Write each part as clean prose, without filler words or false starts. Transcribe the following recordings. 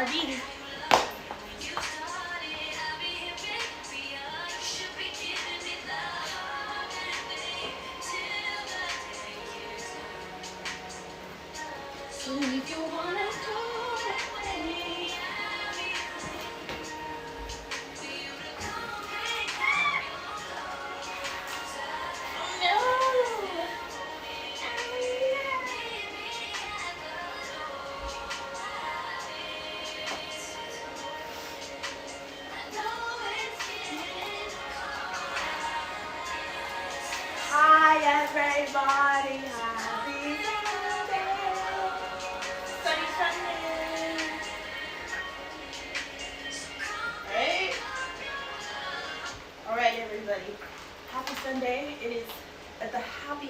RB. So if you wanna go away, no. Hi everybody, happy Sunday. Sunny Sunday. Right? Alright everybody. Happy Sunday. It is the happy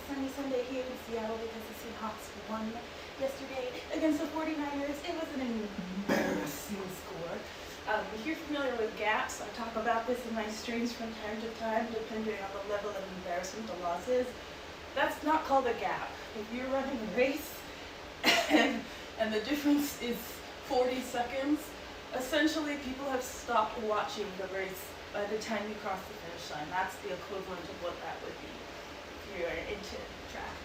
sunny Sunday here in Seattle because the Seahawks won yesterday against the 49ers. It was an embarrassing score. If you're familiar with gaps, I talk about this in my streams from time to time, depending on the level of embarrassment the loss is. That's not called a gap. If you're running a race and the difference is 40 seconds, essentially people have stopped watching the race by the time you cross the finish line. That's the equivalent of what that would be if you're into track.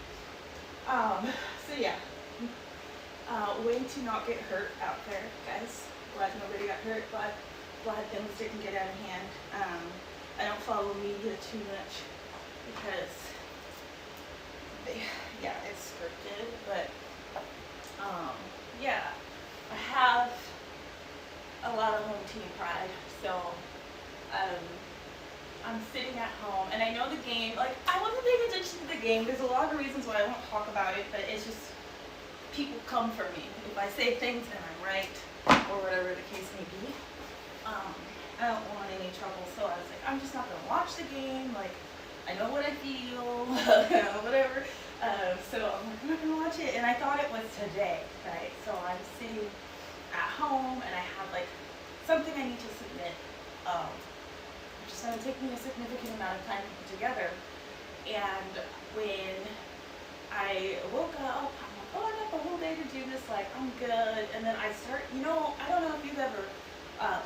So yeah, way to not get hurt out there, guys. Glad nobody got hurt, glad things didn't get out of hand. I don't follow media too much because it's scripted, but yeah, I have a lot of home team pride, so I'm sitting at home, and I know the game, like, I wasn't paying attention to the game. There's a lot of reasons why I won't talk about it, but it's just, people come for me. If I say things and I'm right, or whatever the case may be, I don't want any trouble, so I was like, I'm just not going to watch the game, like, I know what I feel, whatever, so I'm like, I'm not going to watch it, and I thought it was today, right, so I'm sitting at home, and I have, like, something I need to submit, which is going to take me a significant amount of time to put together, and when I woke up, I'm like, oh, I got the whole day to do this, like, I'm good, and then I start, I don't know if you've ever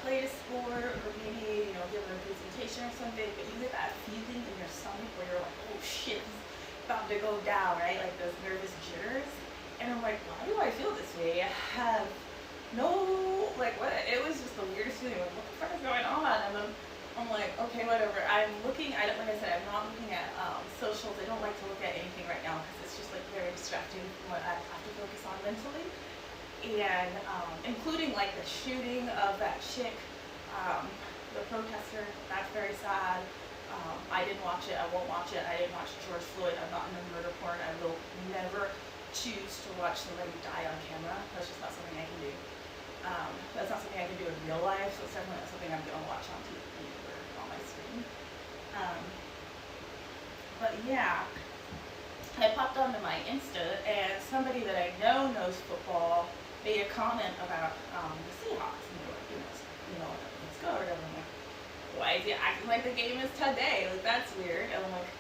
played a sport, or maybe, given a presentation or something, but you get that feeling in your stomach where you're like, oh shit, it's about to go down, right, like those nervous jitters, and I'm like, why do I feel this way? I have no, like, what, it was just the weirdest feeling, like, what the fuck is going on, and then I'm like, okay, whatever, I'm looking, like I said, I'm not looking at socials. I don't like to look at anything right now because it's just like very distracting from what I have to focus on mentally, and including like the shooting of that chick, the protester. That's very sad. I didn't watch it. I won't watch it. I didn't watch George Floyd. I'm not into murder porn. I will never choose to watch somebody die on camera. That's just not something I can do. That's not something I can do in real life, so it's definitely not something I'm going to watch on TV or on my screen. But yeah, I popped onto my Insta, and somebody that I know knows football made a comment about the Seahawks, and they were like, let's go, or whatever. I'm like, why is it acting like the game is today? Like, that's weird. And I'm like,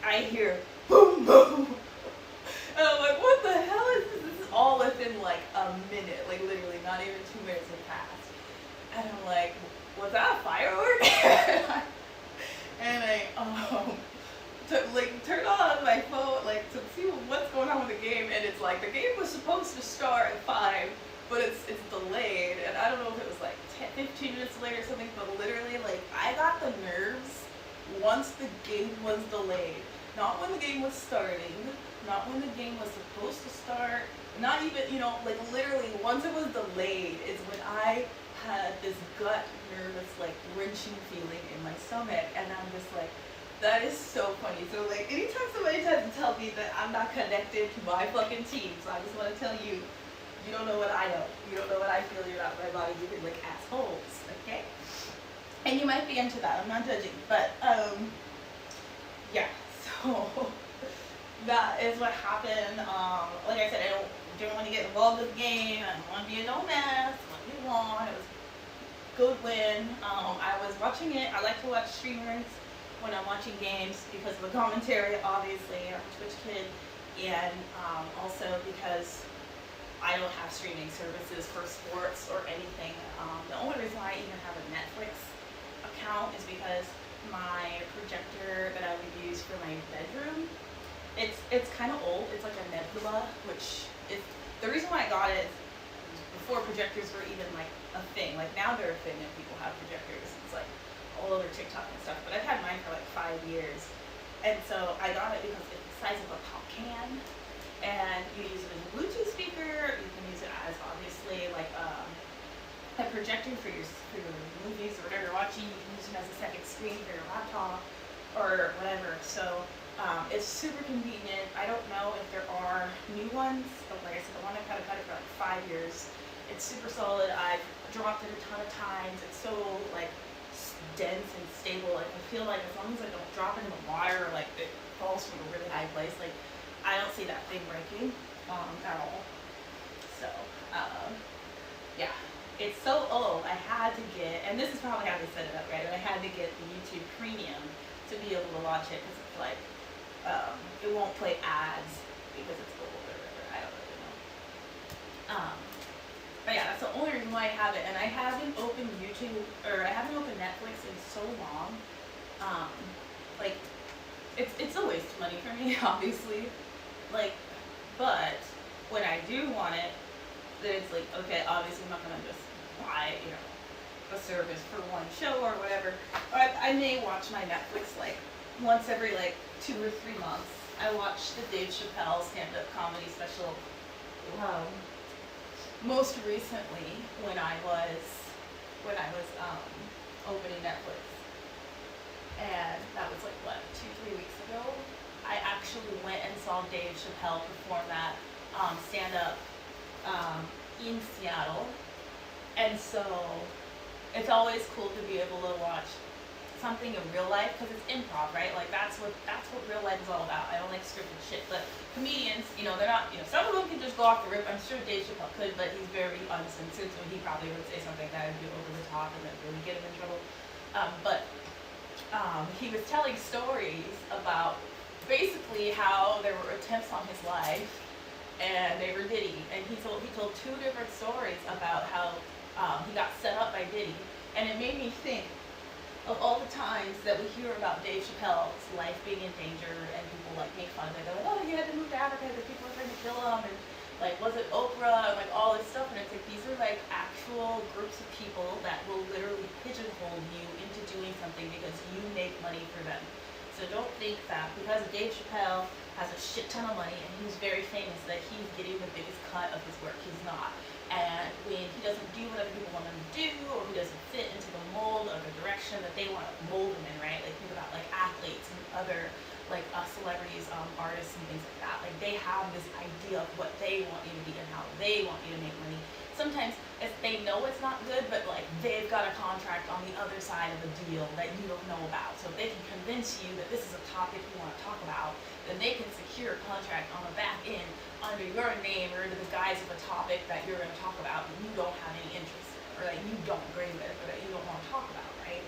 I hear boom, boom. And I'm like, what the hell is this? This is all within like a minute, like literally not even 2 minutes have passed. And I'm like, was that a firework? And I turn on my phone like to see what's going on with the game, and it's like the game was supposed to start at 5, but it's delayed, and I don't know if it was like 15 minutes late or something, but literally like I got the nerves once the game was delayed. Not when the game was starting, not when the game was supposed to start, not even, like literally once it was delayed is when I had this gut nervous, like wrenching feeling in my stomach, and I'm just like, that is so funny. So like anytime somebody tries to tell me that I'm not connected to my fucking team, so I just want to tell you, you don't know what I know. You don't know what I feel. You're not my body. You can like assholes, okay? And you might be into that. I'm not judging, but yeah. So that is what happened. Like I said, I don't want to get involved with the game. I don't want to be a no mess. What we want. It was a good win. I was watching it. I like to watch streamers when I'm watching games because of the commentary, obviously. I'm a Twitch kid, and also because I don't have streaming services for sports or anything. The only reason why I even have a Netflix account is because my projector that I would use for my bedroom, it's kind of old. It's like a Nebula, which is the reason why I got it is before projectors were even like a thing. Like now they're a thing and people have projectors. It's like all over TikTok and stuff. But I've had mine for like 5 years, and so I got it because it's the size of a pop can, and you use it as a Bluetooth speaker. You can use it as obviously like a projector for your movies or whatever you're watching. You can use it as a second screen for your laptop or whatever. So it's super convenient. I don't know if there are new ones, but like I said, the one I've had for like 5 years. It's super solid. I've dropped it a ton of times. It's so like dense and stable. Like I feel like as long as I don't drop it in the water or like it falls from a really high place, like I don't see that thing breaking at all. So yeah, it's so old. I had to get, and this is probably how they set it up, right? I had to get the YouTube Premium to be able to watch it because it's like it won't play ads because it's old or whatever. I don't really know. But yeah, that's the only reason why I have it. And I haven't opened YouTube, or I haven't opened Netflix in so long. Like, it's a waste of money for me, obviously. Like, but when I do want it, then it's like, okay, obviously I'm not gonna just buy, a service for one show or whatever. Or I may watch my Netflix like once every like 2 or 3 months. I watched the Dave Chappelle stand-up comedy special. Most recently when I was opening Netflix, and that was like what 2-3 weeks ago. I actually went and saw Dave Chappelle perform that stand up in Seattle, and so it's always cool to be able to watch something in real life because it's improv, right? Like that's what real life is all about. I don't like scripted shit, but comedians, they're not, some of them can just go off the rip. I'm sure Dave Chappelle could, but he's very uncensored, so he probably would say something that would be over the top and then really get him in trouble. But he was telling stories about basically how there were attempts on his life and they were Diddy, and he told 2 different stories about how he got set up by Diddy, and it made me think of all the times that we hear about Dave Chappelle's life being in danger and people like make fun of it. They're like, oh, he had to move to Africa because people were trying to kill him, and like, was it Oprah, and like all this stuff. And it's like, these are like actual groups of people that will literally pigeonhole you into doing something because you make money for them. So don't think that because Dave Chappelle has a shit ton of money and he's very famous that he's getting the biggest cut of his work. He's not. And when he doesn't do what other people want him to do, or he doesn't fit into the mold or the direction that they want to mold him in, right? Like think about like athletes and other like celebrities, artists and things like that. Like they have this idea of what they want you to be and how they want you to make money. Sometimes they know it's not good, but like they've got a contract on the other side of the deal that you don't know about. So if they can convince you that this is a topic you want to talk about, then they can secure a contract on the back end under your name or under the guise of a topic that you're going to talk about that you don't have any interest in, or that you don't agree with, or that you don't want to talk about, right?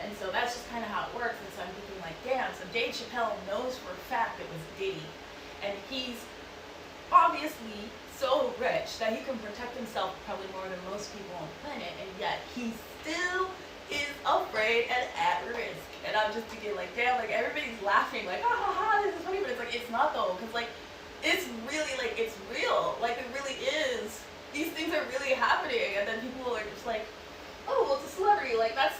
And so that's just kind of how it works. And so I'm thinking like, damn, so Dave Chappelle knows for a fact it was Diddy, and he's obviously so rich that he can protect himself probably more than most people on the planet, and yet he still is afraid and at risk. And I'm just thinking like, damn, like everybody's laughing like, ha ha ha, this is funny, but it's like, it's not though, because like it's really like, it's real, like it really is. These things are really happening, and then people are just like, oh, well, it's a celebrity, like that's,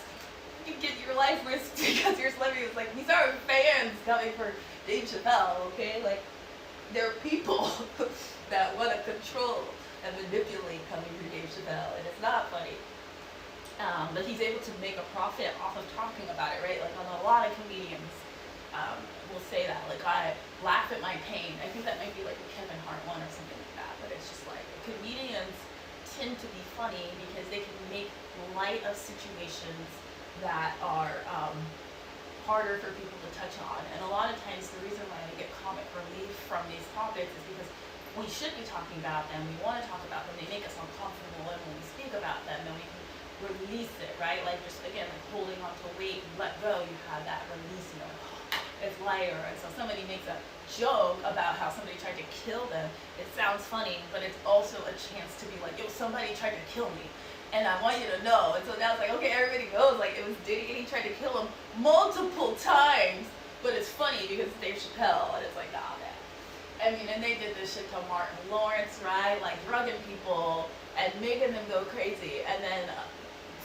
you get your life risked because you're a celebrity. It's like, these are fans coming for Dave Chappelle, okay? Like, there are people that want to control and manipulate coming for Dave Chappelle, and it's not funny. But he's able to make a profit off of talking about it, right? Like, a lot of comedians will say that. Like, I laugh at my pain. I think that might be like a Kevin Hart one or something like that. But it's just like, comedians tend to be funny because they can make light of situations that are harder for people to touch on. And a lot of times the reason why I get comic relief from these topics is because we should be talking about them, we want to talk about them, they make us uncomfortable, and when we speak about them, then we can release it, right? Like just, again, like holding on to weight, let go, you have that release, it's lighter. And so somebody makes a joke about how somebody tried to kill them. It sounds funny, but it's also a chance to be like, yo, somebody tried to kill me. And I want you to know. And so now it's like, okay, everybody knows, like, it was Diddy and he tried to kill him multiple times. But it's funny because it's Dave Chappelle, and it's like, nah, man. I mean, and they did this shit to Martin Lawrence, right? Like, drugging people and making them go crazy. And then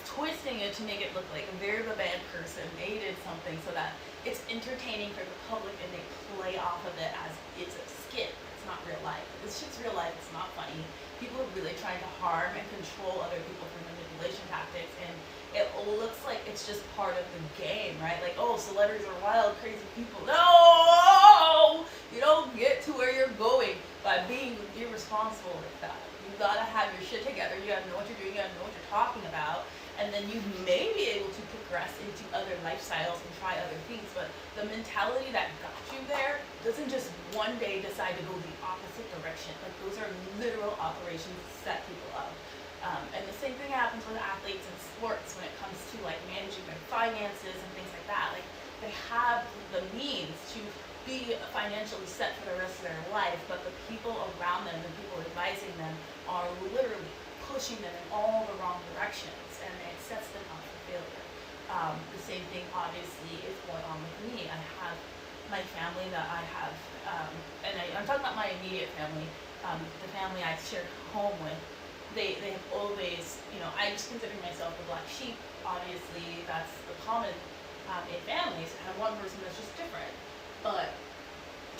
twisting it to make it look like they're the bad person. They did something so that it's entertaining for the public, and they play off of it as it's a skit. It's not real life. This shit's real life. It's not funny. People are really trying to harm and control other people through manipulation tactics, and it looks like it's just part of the game, right? Like, oh, celebrities are wild, crazy people. No! You don't get to where you're going by being irresponsible like that. You gotta have your shit together. You gotta know what you're doing. You gotta know what you're talking about. And then you may be able to progress into other lifestyles and try other things, but the mentality that got you there doesn't just one day decide to go the opposite direction. Like, those are literal operations to set people up. And the same thing happens with athletes in sports when it comes to like managing their finances and things like that. Like, they have the means to be financially set for the rest of their life, but the people around them, the people advising them, are literally pushing them in all the wrong directions, and it sets them up for failure. The same thing obviously is going on with me. I have my family that I have, and I'm talking about my immediate family, the family I shared home with. They have always, you know, I just consider myself the black sheep. Obviously, that's the common in families, have one person that's just different. But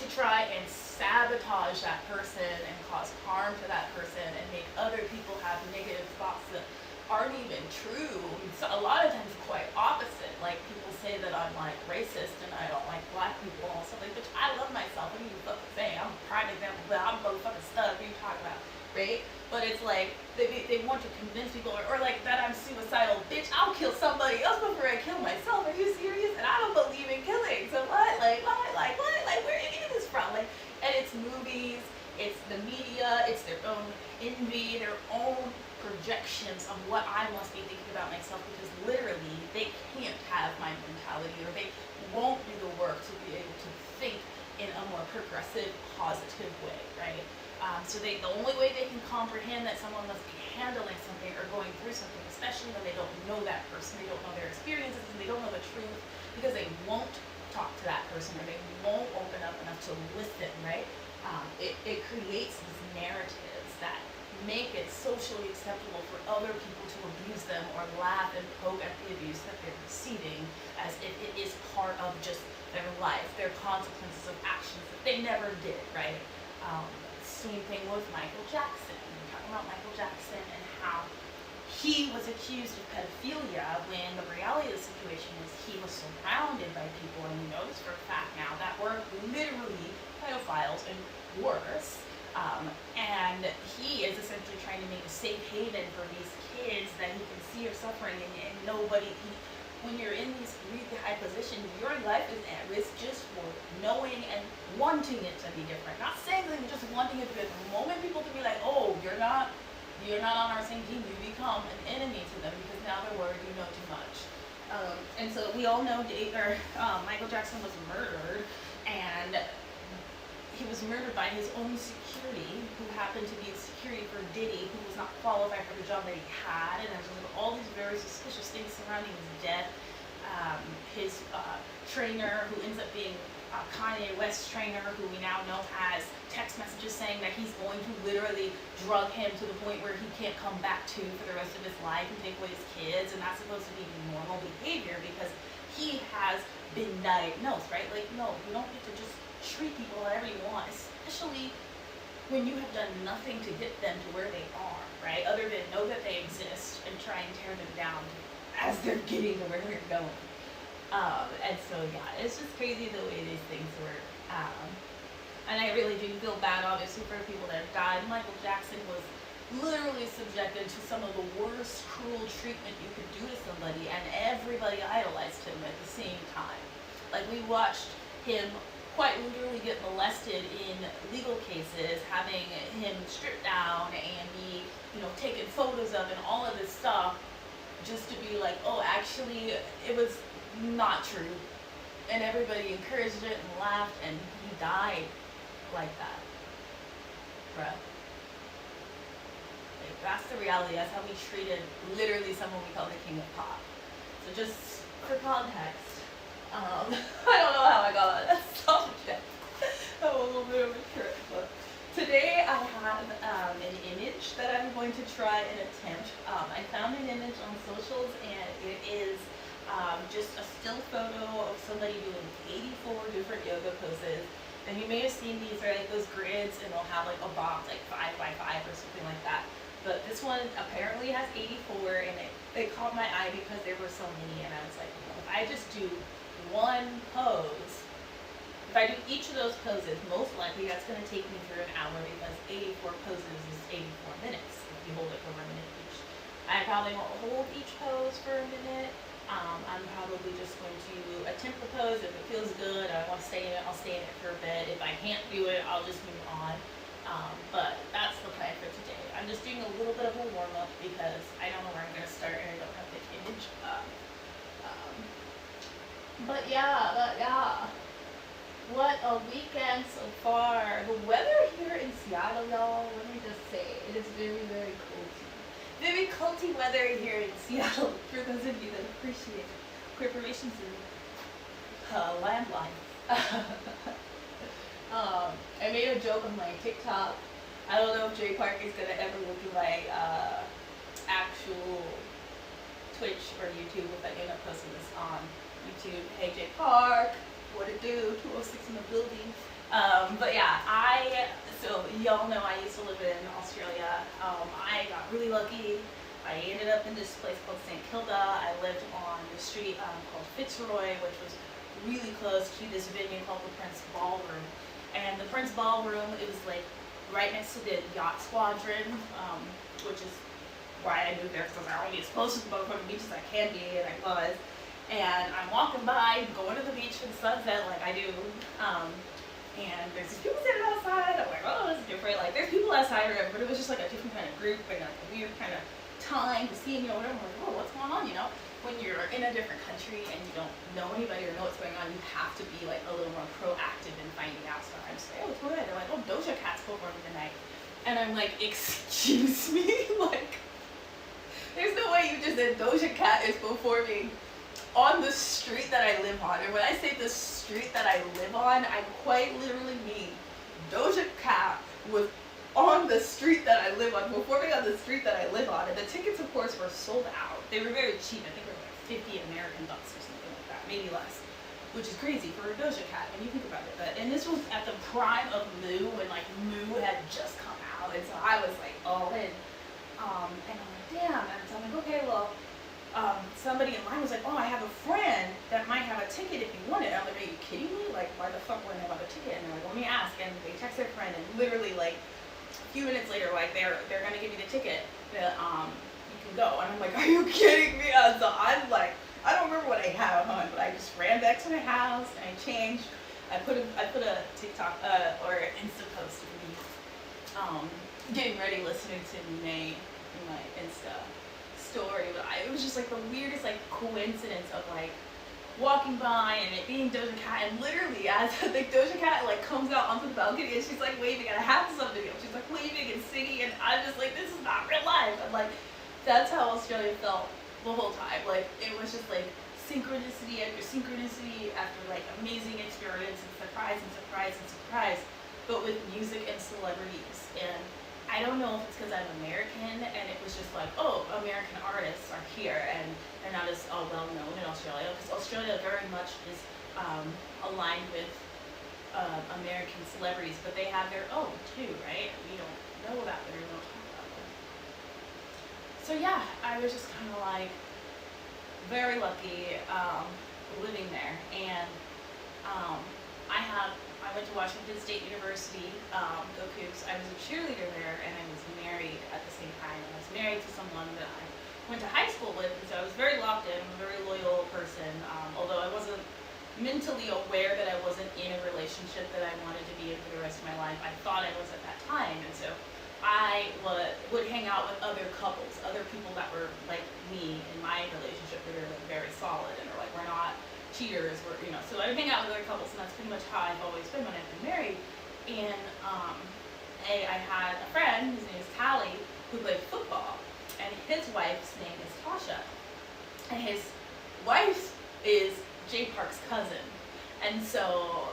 to try and sabotage that person and cause harm to that person and make other people have negative thoughts that aren't even true. So a lot of times quite opposite. Like, people say that I'm like racist and I don't like black people and stuff like, but I love myself. What are you fucking saying? I'm a prime example, but I'm a motherfucking stud. What are you talking about? Right? But it's like they want to convince people, or like that I'm suicidal. Bitch, I'll kill somebody else before I kill myself. Are you serious? And I don't believe in killing. So what? Like what? Like what? Like, where are you getting this from? Like, and it's movies, it's the media, it's their own envy, their own projections of what I must be thinking about myself, because literally they can't have my mentality, or they won't do the work to be able to think in a more progressive, positive way, right? So the only way they can comprehend that someone must be handling something or going through something, especially when they don't know that person, they don't know their experiences, and they don't know the truth, because they won't talk to that person, or they won't open up enough to listen, right? It creates these narratives that make it socially acceptable for other people to abuse them or laugh and poke at the abuse that they're receiving, as if it is part of just their life, their consequences of actions that they never did, right? Same thing with Michael Jackson. We're talking about Michael Jackson and how he was accused of pedophilia, when the reality of the situation is he was surrounded by people, and we know this for a fact now, that were literally pedophiles and worse. And he is essentially trying to make a safe haven for these kids that he can see are suffering, and nobody, when you're in these really high positions, your life is at risk just for knowing and wanting it to be different. Not saying that you're just wanting it to be different. The moment people can be like, oh, you're not on our same team, you become an enemy to them, because now they're worried you know too much. And so we all know Michael Jackson was murdered, and he was murdered by his own security, who happened to be security for Diddy, who was not qualified for the job that he had, and there's all these very suspicious things surrounding his death. His trainer, who ends up being Kanye West's trainer, who we now know has text messages saying that he's going to literally drug him to the point where he can't come back to for the rest of his life and take away his kids, and that's supposed to be normal behavior because he has been diagnosed, right? Like, no, you don't get to just treat people however you want, especially when you have done nothing to get them to where they are, right? Other than know that they exist and try and tear them down as they're getting to where they're going. And so, yeah, it's just crazy the way these things work. And I really do feel bad, obviously, for people that have died. Michael Jackson was literally subjected to some of the worst cruel treatment you could do to somebody, and everybody idolized him at the same time. Like, we watched him quite literally get molested in legal cases, having him stripped down and be, taken photos of and all of this stuff, just to be like, oh, actually, it was not true. and everybody encouraged it and laughed, and he died like that, bruh. Like, that's the reality. That's how we treated literally someone we call the king of pop. So just for context, I don't know how I got on that subject. That was a little bit of a trip, but today I have an image that I'm going to try and attempt. I found an image on socials, and it is just a still photo of somebody doing 84 different yoga poses. And you may have seen these, right, like those grids, and they'll have like a box, like 5 by 5 or something like that. But this one apparently has 84, and it caught my eye because there were so many, and I was like, you know, if I just do one pose, if I do each of those poses, most likely that's going to take me through an hour, because 84 poses is 84 minutes if you hold it for 1 minute each. I probably won't hold each pose for a minute. I'm probably just going to attempt the pose. If it feels good and I want to stay in it, I'll stay in it for a bit. If I can't do it, I'll just move on. But that's the plan for today. I'm just doing a little bit of a warm-up because I don't know where I'm going to start and I don't have the image up. But yeah. What a weekend so far. The weather here in Seattle, y'all, let me just say, it is very, very cold. Very culty weather here in Seattle, for those of you that appreciate corporations and landlines. I made a joke on my TikTok. I don't know if Jay Park is going to ever look at my actual Twitch or YouTube if I end up posting this on YouTube. Hey Jay Park, what it do, 206 in the building. But yeah, so y'all know I used to live in Australia. I got really lucky. I ended up in this place called St. Kilda. I lived on the street called Fitzroy, which was really close to this venue called the Prince Ballroom. And the Prince Ballroom, it was like right next to the Yacht Squadron, which is why I moved there, because I want to be as close to the motherfucking beach as I can be, and I was. And I'm walking by, going to the beach for the sunset like I do. And there's these people sitting outside. I'm like, oh, this is different. Like, there's people outside, or whatever, but it was just like a different kind of group and like a weird kind of time to see me or whatever. I'm like, oh, what's going on? You know, when you're in a different country and you don't know anybody or know what's going on, you have to be like a little more proactive in finding out. So I'm just like, oh, what's going on? They're like, oh, Doja Cat's performing tonight. And I'm like, excuse me? Like, there's no way you just said Doja Cat is performing on the street that I live on. And when I say the street that I live on, I quite literally mean Doja Cat was on the street that I live on, performing on the street that I live on. And the tickets, of course, were sold out. They were very cheap. I think they were like 50 American bucks or something like that, maybe less, which is crazy for a Doja Cat when you think about it. But, and this was at the prime of Moo, when like Moo had just come out. And so I was like all in. And I'm like, damn. And so I'm like, okay, well, somebody in line was like, oh, I have a friend that might have a ticket if you want it. I'm like, are you kidding me? Like, why the fuck wouldn't I have a ticket? And they're like, let me ask. And they text their friend, and literally like a few minutes later, like they're gonna give you the ticket that you can go. And I'm like, are you kidding me? So I'm like, I don't remember what I had on, but I just ran back to my house and I changed. I put a TikTok or Insta post of me getting ready, listening to May in my Insta story. But it was just like the weirdest like coincidence of like walking by and it being Doja Cat, and literally as like Doja Cat like comes out onto the balcony and she's like waving, and I have some video, she's like waving and singing, and I'm just like, this is not real life. I'm like, that's how Australia felt the whole time. Like, it was just like synchronicity after like amazing experience and surprise and surprise and surprise, but with music and celebrities. And I don't know if it's because I'm American and it was just like, oh, American artists are here and they're not as well known in Australia, because Australia very much is aligned with American celebrities, but they have their own too, right? We don't know about them, we don't talk about them. So yeah, I was just kind of like very lucky living there. And I went to Washington State University, go Cougs. I was a cheerleader there, and I was married at the same time. I was married to someone that I went to high school with, and so I was very locked in. I'm a very loyal person, although I wasn't mentally aware that I wasn't in a relationship that I wanted to be in for the rest of my life. I thought I was at that time, and so I would hang out with other couples, other people that were like me in my relationship, that are like very solid and are like, we're not cheaters were, so I would hang out with other couples, and that's pretty much how I've always been when I've been married. And I had a friend, his name is Callie, who played football, and his wife's name is Tasha, and his wife is Jay Park's cousin. And so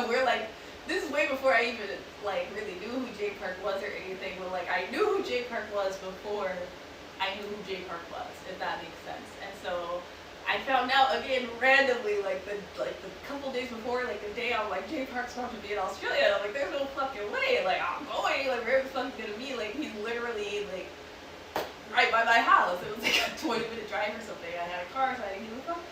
we're like, this is way before I even like really knew who Jay Park was or anything, but like I knew who Jay Park was before I knew who Jay Park was, if that makes sense. And so I found out again randomly, like the couple days before, like the day I'm like, Jay Park's about to be in Australia. And I'm like, there's no fucking way. Like I'm going. Like where the fuck is gonna be? Like he's literally like right by my house. It was like a 20-minute drive or something. I had a car, so I didn't give a fuck.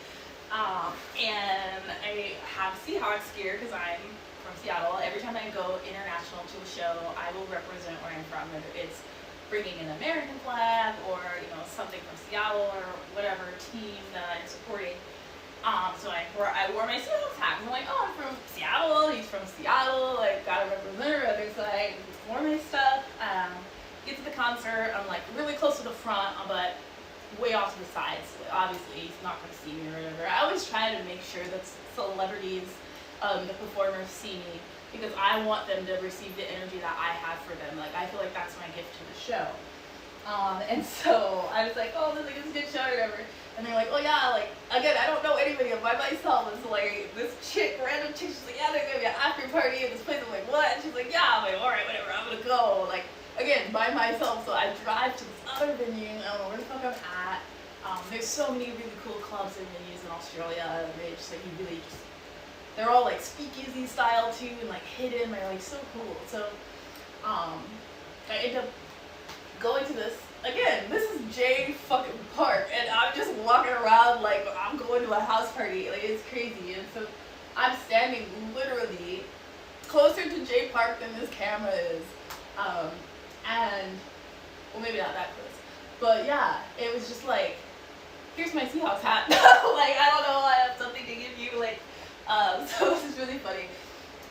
And I have Seahawks gear because I'm from Seattle. Every time I go international to a show, I will represent where I'm from, whether it's bringing an American flag or something from Seattle or whatever team that I'm supporting. So I wore my Seahawks hat. I'm like, oh, I'm from Seattle. He's from Seattle. Like, gotta represent other side. Wore my stuff. Get to the concert. I'm like really close to the front, but way off to the sides. Obviously, he's not gonna see me or whatever. I always try to make sure that celebrities, the performers, see me, because I want them to receive the energy that I have for them. Like, I feel like that's my gift to the show. And so I was like, oh, this is a good show or whatever. And they're like, oh yeah, like, again, I don't know anybody. I'm by myself. And so like, this chick, random chick, she's like, yeah, there's gonna be an after party at this place. I'm like, what? And she's like, yeah. I'm like, all right, whatever, I'm gonna go. Like, again, by myself. So I drive to this other venue. I don't know where the fuck I'm at. There's so many really cool clubs and venues in Australia. They just like, they're all like speakeasy style too, and like hidden. They're like so cool. So I end up going to this. Again, this is Jay fucking Park, and I'm just walking around like I'm going to a house party. Like, it's crazy. And so I'm standing literally closer to Jay Park than this camera is. And well, maybe not that close, but yeah, it was just like, here's my Seahawks hat. Like, I don't know, I have something to give you. Like, so this is really funny.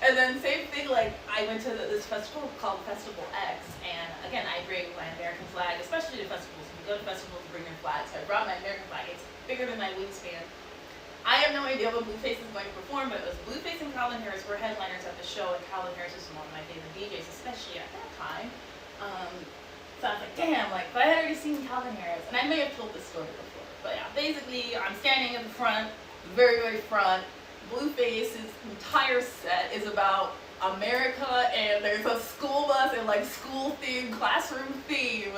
And then same thing, like I went to this festival called Festival X, and again, I bring my American flag, especially to festivals. When you go to festivals, you bring your flag. So I brought my American flag. It's bigger than my wingspan. I have no idea what Blueface is going to perform, but it was Blueface and Calvin Harris were headliners at the show, and Calvin Harris is one of my favorite DJs, especially at that time. So I was like, damn, like, but I had already seen Calvin Harris, and I may have told this story before, but yeah, basically, I'm standing at the front, very, very front. Blueface's entire set is about America, and there's a school bus and like school theme, classroom theme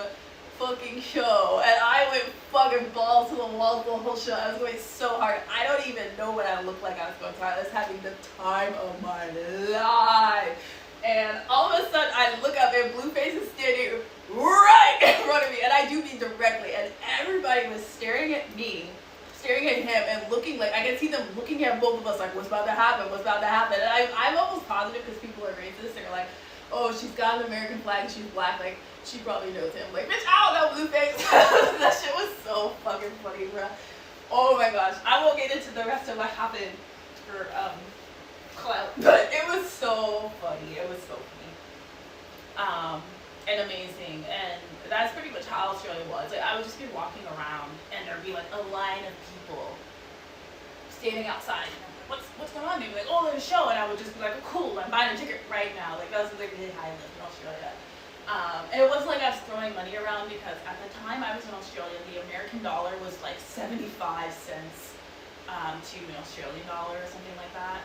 fucking show, and I went fucking balls to the walls the whole show. I was going so hard. I don't even know what I looked like I was going to. I was having the time of my life. And all of a sudden I look up and Blueface is standing right in front of me, and I do mean directly, and everybody was staring at me, staring at him, and looking like, I can see them looking at both of us like, what's about to happen, what's about to happen. And I'm almost positive, because people are racist, they're like, oh, she's got an American flag, she's black, like, she probably knows him. Like, bitch, I don't know Blueface. That shit was so fucking funny, bro. Oh my gosh. I won't get into the rest of what happened for clout, but it was so funny. It was so funny. And amazing. And that's pretty much how Australia was. Like, I would just be walking around, and there'd be like a line of people standing outside. And I'm like, what's going on? They'd be like, oh, there's a show. And I would just be like, oh, cool, I'm buying a ticket right now. Like, that was literally how I lived in Australia. And it wasn't like I was throwing money around, because at the time I was in Australia, the American dollar was like 75 cents to an Australian dollar or something like that.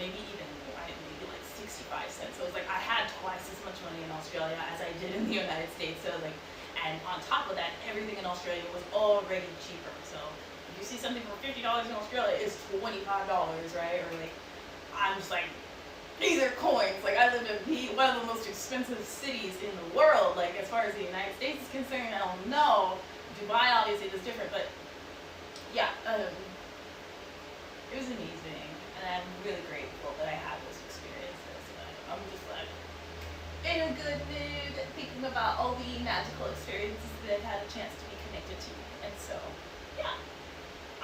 Maybe even more, maybe like 65 cents. So it was like I had twice as much money in Australia as I did in the United States. So like, and on top of that, everything in Australia was already cheaper. So if you see something for $50 in Australia, it's $25, right? Or like, I'm just like, these are coins. Like, I lived in one of the most expensive cities in the world. Like, as far as the United States is concerned, I don't know. Dubai obviously is different, but yeah, it was amazing, and I'm really grateful that I had those experiences. I'm just like in a good mood, thinking about all the magical experiences that I've had a chance to be connected to. And so, yeah,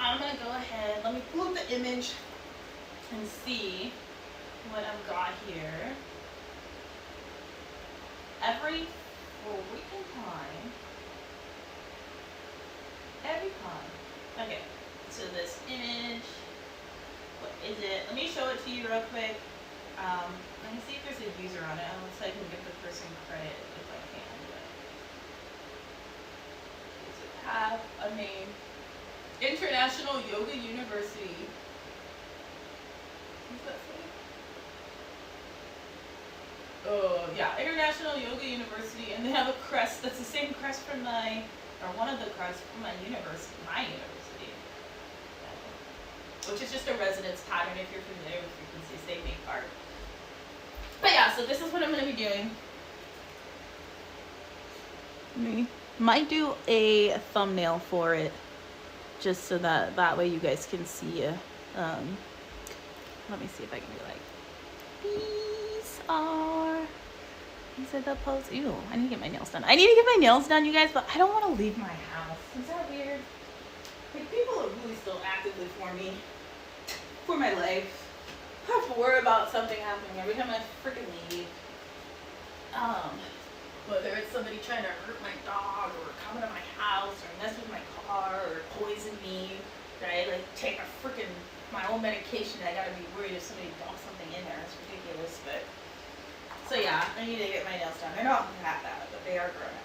I'm gonna go ahead. Let me pull up the image and see what I've got here. Every freaking time. Okay, to this image. What is it? Let me show it to you real quick. Let me see if there's a user on it. Unless I can give the person credit if I can. But does it have a name? International Yoga University. What's that say? Oh yeah, International Yoga University, and they have a crest that's the same crest from one of the crests from my university, which is just a resonance pattern if you're familiar with frequencies, they make art. But yeah, so this is what I'm going to be doing. Might do a thumbnail for it, just so that way you guys can see. Let me see if I can be like, these are the pose. Ew, I need to get my nails done. I need to get my nails done, you guys, but I don't want to leave my house. Is that weird? Like, people are really still actively for me, for my life. I have to worry about something happening every time I freaking leave. Whether it's somebody trying to hurt my dog, or come into my house, or mess with my car, or poison me, right? Like, take my own medication, I gotta be worried if somebody dumps something in there. It's ridiculous, but. So yeah, I need to get my nails done. They're not that bad, but they are grown up.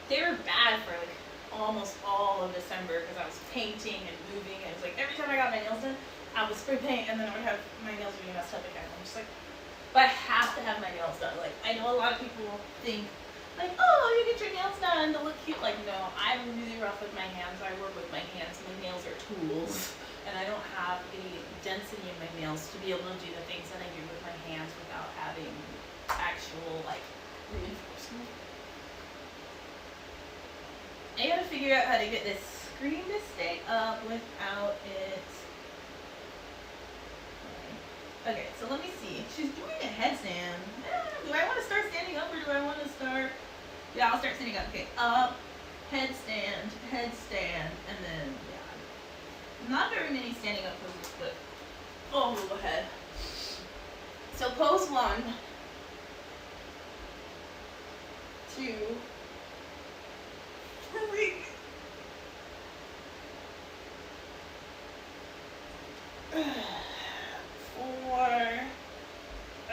They were bad for like almost all of December because I was painting and moving, and it was like every time I got my nails done, I would spray paint, and then I would have my nails really messed up again. I'm just like, but I have to have my nails done. Like, I know a lot of people think, like, oh, you get your nails done to look cute. Like, no, I'm really rough with my hands. I work with my hands. My nails are tools, and I don't have the density in my nails to be able to do the things that I do with my hands without having actual, like, reinforcement. I gotta figure out how to get this screen to stay up without it. Okay, so let me see. She's doing a headstand. Do I want to start standing up, or do I want to start? Yeah, I'll start standing up. Okay, up, headstand, and then, yeah. Not very many standing up poses, but I'll move ahead. So pose 1, 2, 3.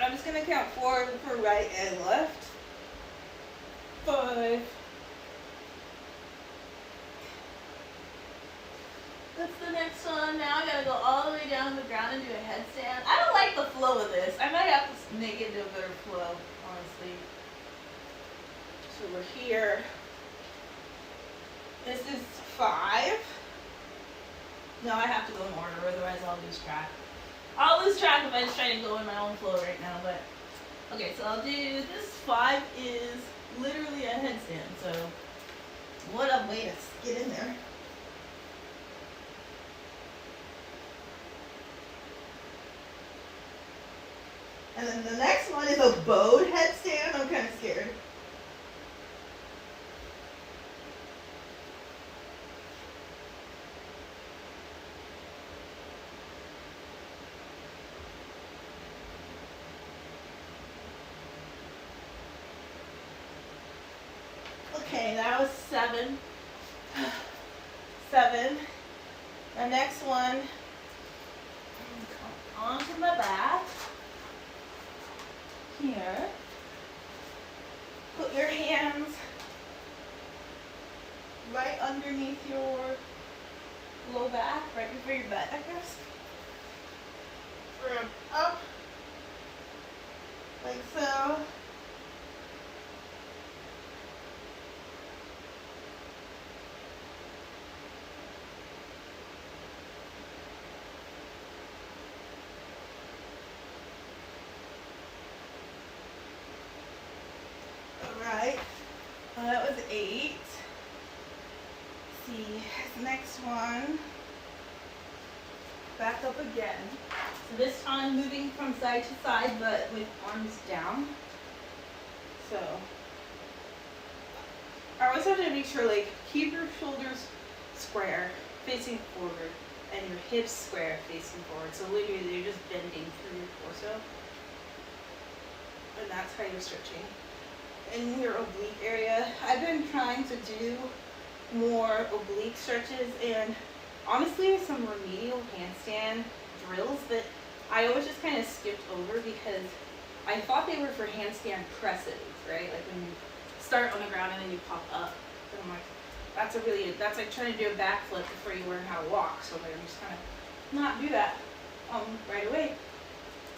I'm just gonna count 4 for right and left. 5. That's the next one. Now I gotta go all the way down to the ground and do a headstand. I don't like the flow of this. I might have to make it into a better flow, honestly. So we're here. This is 5. No, I have to go in order, otherwise I'll lose track. I'll lose track if I just try to go in my own flow right now, but okay, so I'll do this. 5 is literally a headstand, so what a way to get in there. And then the next one is a bowed headstand. I'm kind of scared. Okay, that was 7. 7. The next one, come onto my back. Here. Put your hands right underneath your low back, right before your butt, I guess. Bring up, like so. Alright, well, that was 8. Let's see, next one, back up again. So this time moving from side to side, but with arms down. So, I always have to make sure, like, keep your shoulders square, facing forward, and your hips square, facing forward. So literally, you're just bending through your torso. And that's how you're stretching. In your oblique area, I've been trying to do more oblique stretches, and honestly some remedial handstand drills that I always just kind of skipped over because I thought they were for handstand presses, right? Like when you start on the ground and then you pop up. And I'm like, that's like trying to do a backflip before you learn how to walk. So like I'm just kind of not do that right away.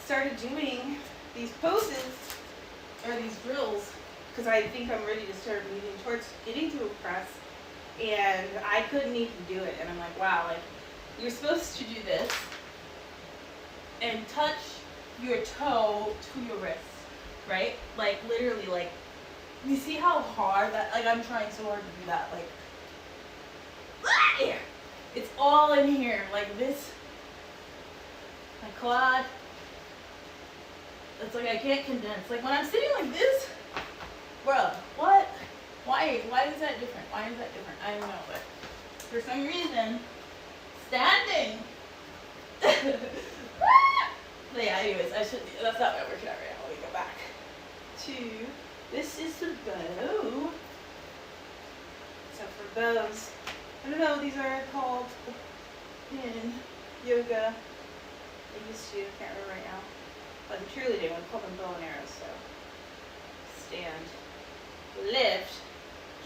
Started doing these poses or these drills because I think I'm ready to start moving towards getting to a press, and I couldn't even do it. And I'm like, wow, like you're supposed to do this and touch your toe to your wrist, right? Like literally, like you see how hard that, like I'm trying so hard to do that, like it's all in here, like this, my quad. It's like I can't condense. Like when I'm sitting like this, bruh, what? Why is that different? Why is that different? I don't know, but for some reason, standing. But yeah, anyways, that's not what I'm working on right now. Let me go back to, this is the bow. So for bows, I don't know what these are called in yoga. I used to, can't remember right now. But in cheerleading, we call them bow and arrows. So stand, lift,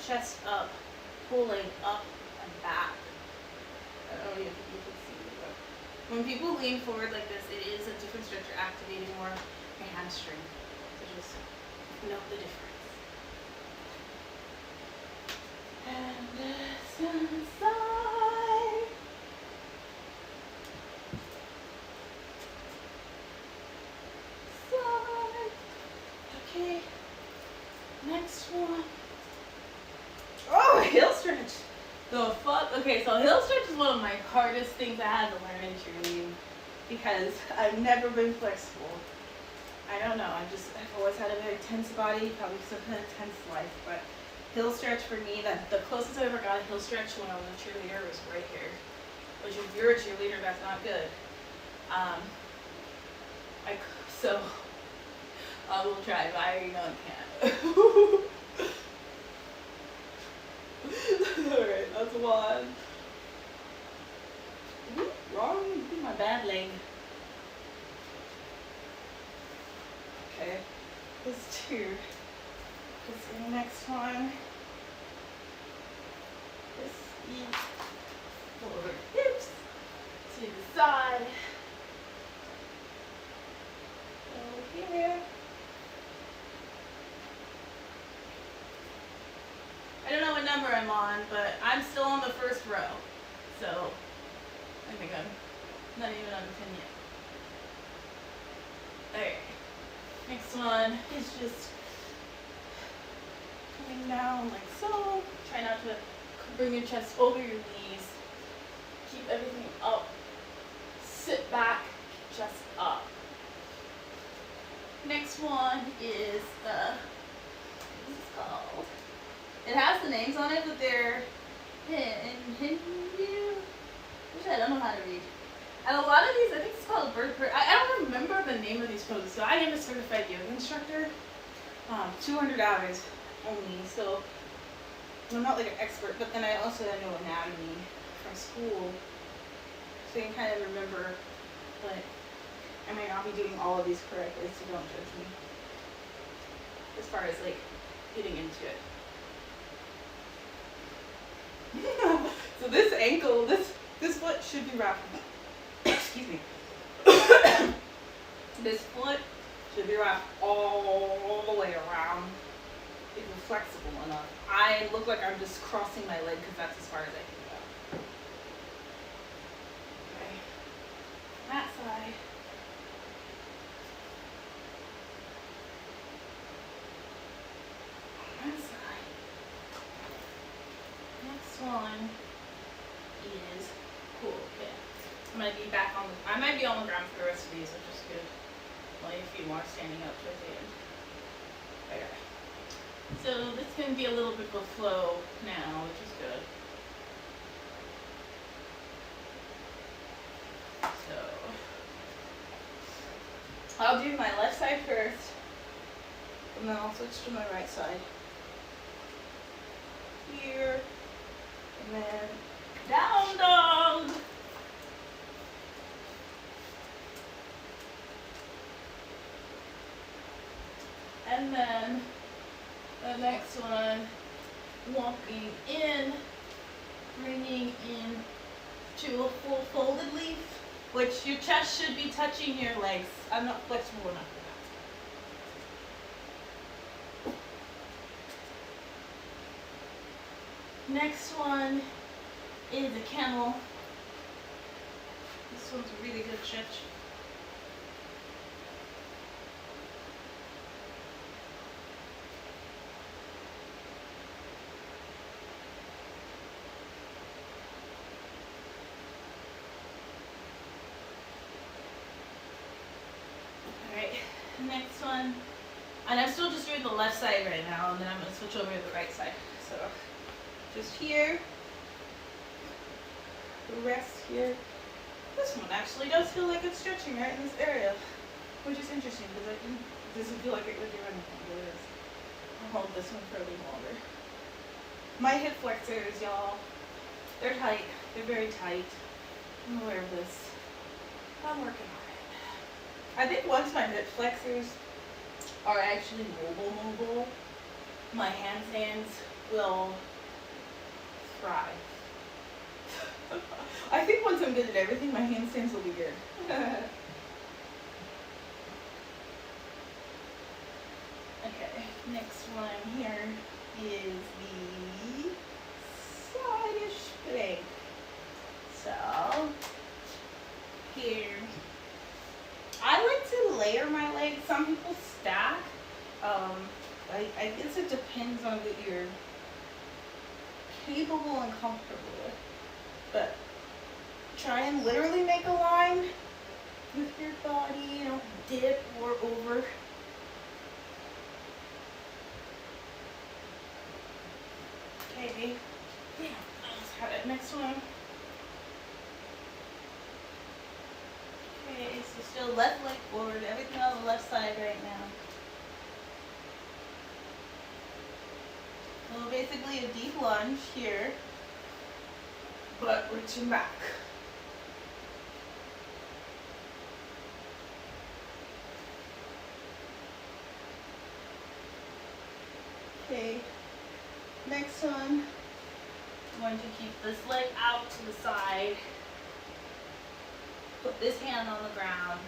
chest up, pulling up and back. I don't know if you can see me, but when people lean forward like this, it is a different stretch. You're activating more your hamstring. So just note the difference. And this side. Okay, next one. Oh, heel stretch. The fuck? Okay, so heel stretch is one of my hardest things I had to learn in cheerleading because I've never been flexible. I don't know, I've always had a very tense body, probably some kind of tense life, but heel stretch for me, the closest I ever got a heel stretch when I was a cheerleader was right here. Which if you're a cheerleader, that's not good. So I will try, but I already know I can't. Alright, that's one. Ooh, wrong, my bad leg. Okay, there's two. Let's see the next one. This is forward hips to the side. Over here. I don't know what number I'm on, but I'm still on the first row. So I think I'm not even on 10 yet. Alright. Next one is just coming down like so. Try not to bring your chest over your knees. Keep everything up. Sit back, chest up. Next one is what is this called? It has the names on it, but they're Hindu, which I don't know how to read. And a lot of these, I think it's called I don't remember the name of these poses. So I am a certified yoga instructor, 200 hours only. So I'm not like an expert, but then I also know anatomy from school, so you can kind of remember. But I may not be doing all of these correctly, so don't judge me as far as like getting into it. So this ankle, this foot should be wrapped. Excuse me. This foot should be wrapped all the way around. If you're flexible enough. I look like I'm just crossing my leg because that's as far as I can go. Okay. That side. That side. Next one is cool. Okay. I might be on the ground for the rest of these, which is good. Only a few more standing up towards the end. Okay. So this can be a little bit of a flow now, which is good. So I'll do my left side first, and then I'll switch to my right side. Here, and then down dog. And then the next one, walking in, bringing in to a full folded leaf, which your chest should be touching your legs. I'm not flexible enough for that. Next one is a camel. This one's a really good stretch. Next one, and I'm still just doing the left side right now, and then I'm going to switch over to the right side. So just here, rest here. This one actually does feel like it's stretching right in this area, which is interesting because it doesn't feel like it would do anything, but it is. I'll hold this one for a little longer. My hip flexors, y'all, they're tight. They're very tight. I'm aware of this. I'm working on it. I think once my hip flexors are actually mobile, my handstands will thrive. I think once I'm good at everything, my handstands will be good. Okay, next one here is the side-ish thing. So, here. I like to layer my legs. Some people stack. I guess it depends on what you're capable and comfortable with. But try and literally make a line with your body. You know, dip or over. Okay. Yeah, let's have it. Next one. Okay, so still left leg forward, everything on the left side right now. So basically a deep lunge here, but reaching back. Okay, next one, I'm going to keep this leg out to the side. Put this hand on the ground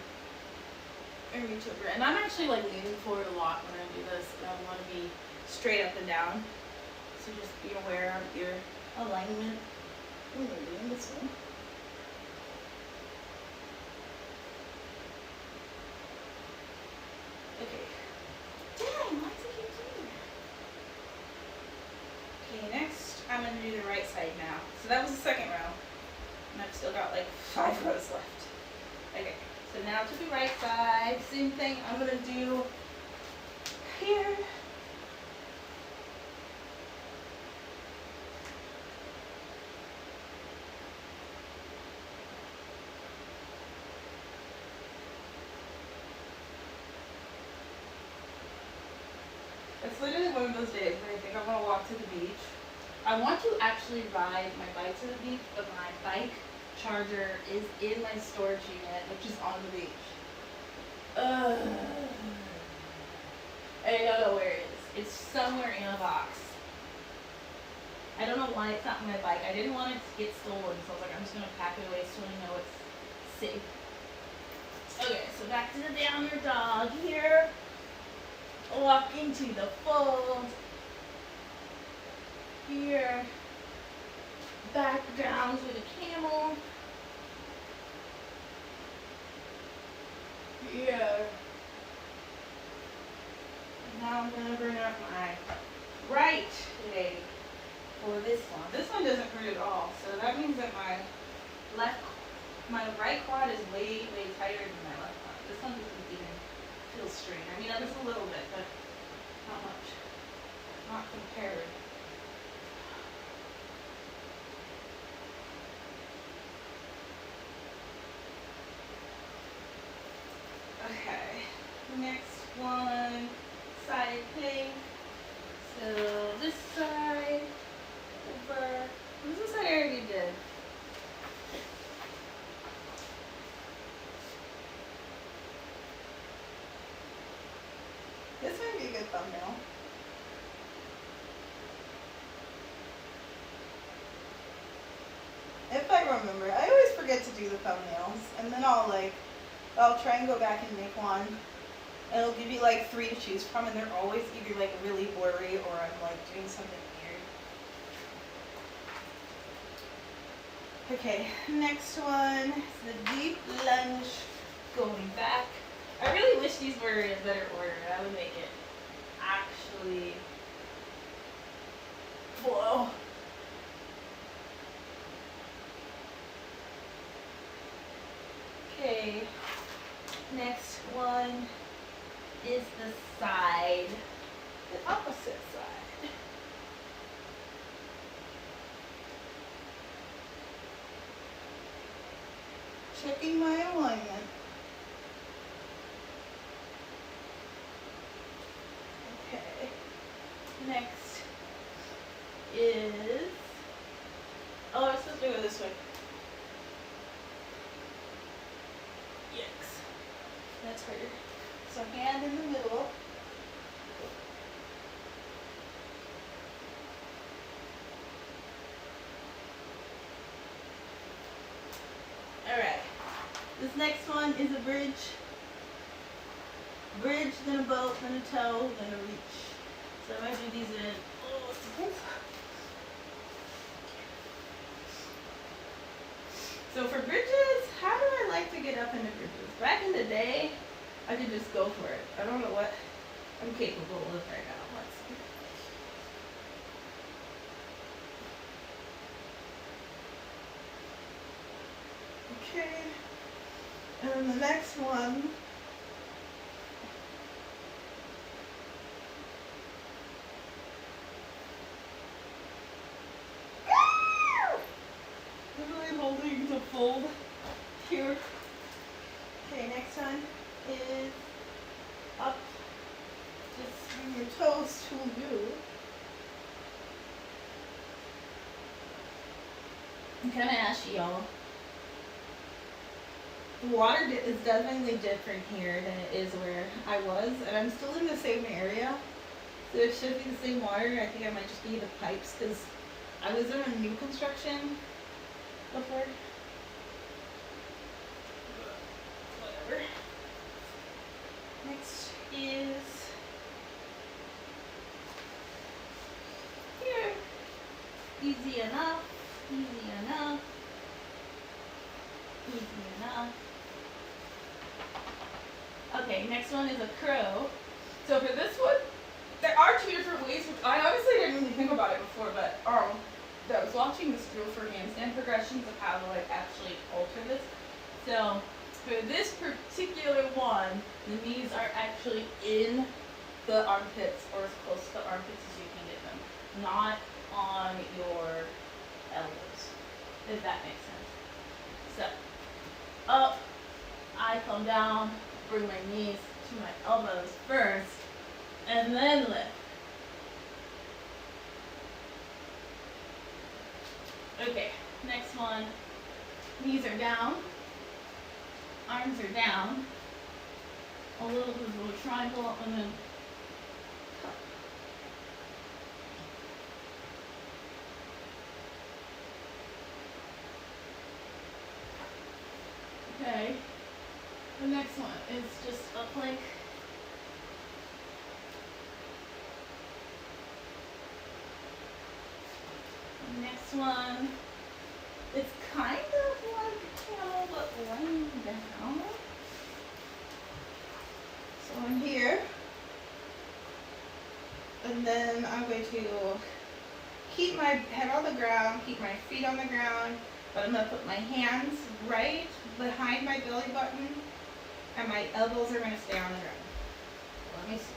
and reach over. And I'm actually like leaning forward a lot when I do this. And I want to be straight up and down. So just be aware of your alignment when you're doing this one. Okay. Dang, why does it keep doing that? Okay, next I'm going to do the right side now. So that was the second round. And I've still got like 5 rows left. Okay, so now to the right side, same thing I'm going to do here. It's literally one of those days where I think I'm going to walk to the beach. I want to actually ride my bike to the beach, but my bike charger is in my storage unit, which is on the beach. I don't know where it is. It's somewhere in a box. I don't know why it's not on my bike. I didn't want it to get stolen, so I was like, I'm just going to pack it away so I know it's safe. Okay, so back to the downward dog here. Walking to the fold. Here. Back down to the camel. Here. Now I'm going to bring up my right leg for this one. This one doesn't hurt at all. So that means that my right quad is way, way tighter than my left quad. This one doesn't even feel strained. I mean, just a little bit, but not much. Not compared. Okay, next one, side plank. So this side, over, this side I already did. This might be a good thumbnail. If I remember. I always forget to do the thumbnails, and then I'll try and go back and make one, and it'll give you like 3 to choose from, and they're always either like really blurry or I'm like doing something weird. Okay, next one is the deep lunge going back. I really wish these were in better order. That would make it actually flow. Okay, next one is the side, the opposite side. Checking my alignment. Okay, next is, oh, I was supposed to go this way. That's harder. So hand in the middle. Alright. This next one is a bridge. Bridge, then a boat, then a toe, then a reach. So I'm going to do these in seconds. So for bridges, how do I like to get up into bridges? Back in the day, I could just go for it. I don't know what I'm capable of right now. Let's see. Okay. And then the next one. Literally holding the fold here. Okay, next one is up. Just bring your toes to you. I'm kind of ashy, y'all. The water is definitely different here than it is where I was, and I'm still in the same area. So it should be the same water. I think I might just be the pipes because I was in a new construction before. Whatever. Next is here. Easy enough. Easy enough. Easy enough. Okay, next one is a crow. So for this one, there are 2 different ways, which I honestly didn't really think about it before, but I was watching this drill for handstand progressions of how to like actually alter this. So for this particular one, the knees are actually in the armpits or as close to the armpits as you can get them, not on your elbows, if that makes sense. So up, I come down, bring my knees to my elbows first, and then lift. Okay, next one, knees are down, arms are down, a little triangle, and then cup. Okay, the next one is just a plank. Next one, it's kind of like a camel, but laying down. So I'm here, and then I'm going to keep my head on the ground, keep my feet on the ground, but I'm going to put my hands right behind my belly button, and my elbows are going to stay on the ground. So let me see.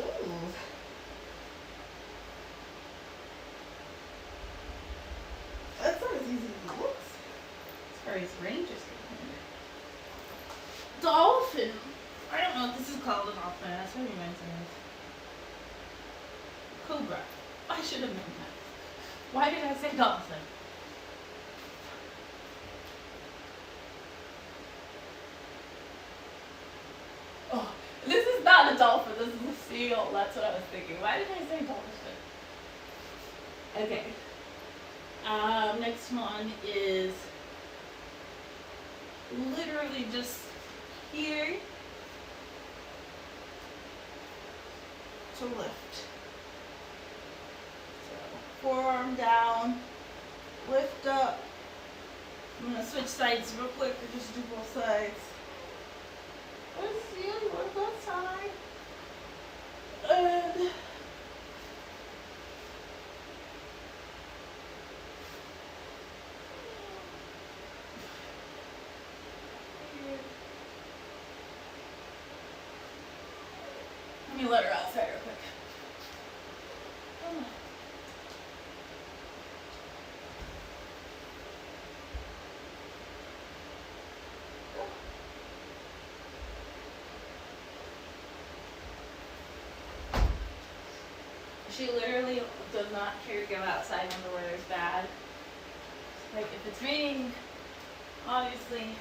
Ooh. That's not as easy as it looks. As far as range is concerned. Dolphin. I don't know if this is called a dolphin. That's what it reminds me of. Cobra. I should have known that. Why did I say dolphin? deal. That's what I was thinking. Why did I say tall shit? Okay. Next one is literally just here to lift. So forearm down, lift up. I'm gonna switch sides real quick or just do both sides. Let's see, work that side. And let me let her outside real quick. She literally does not care to go outside when the weather's bad. Like if it's raining, obviously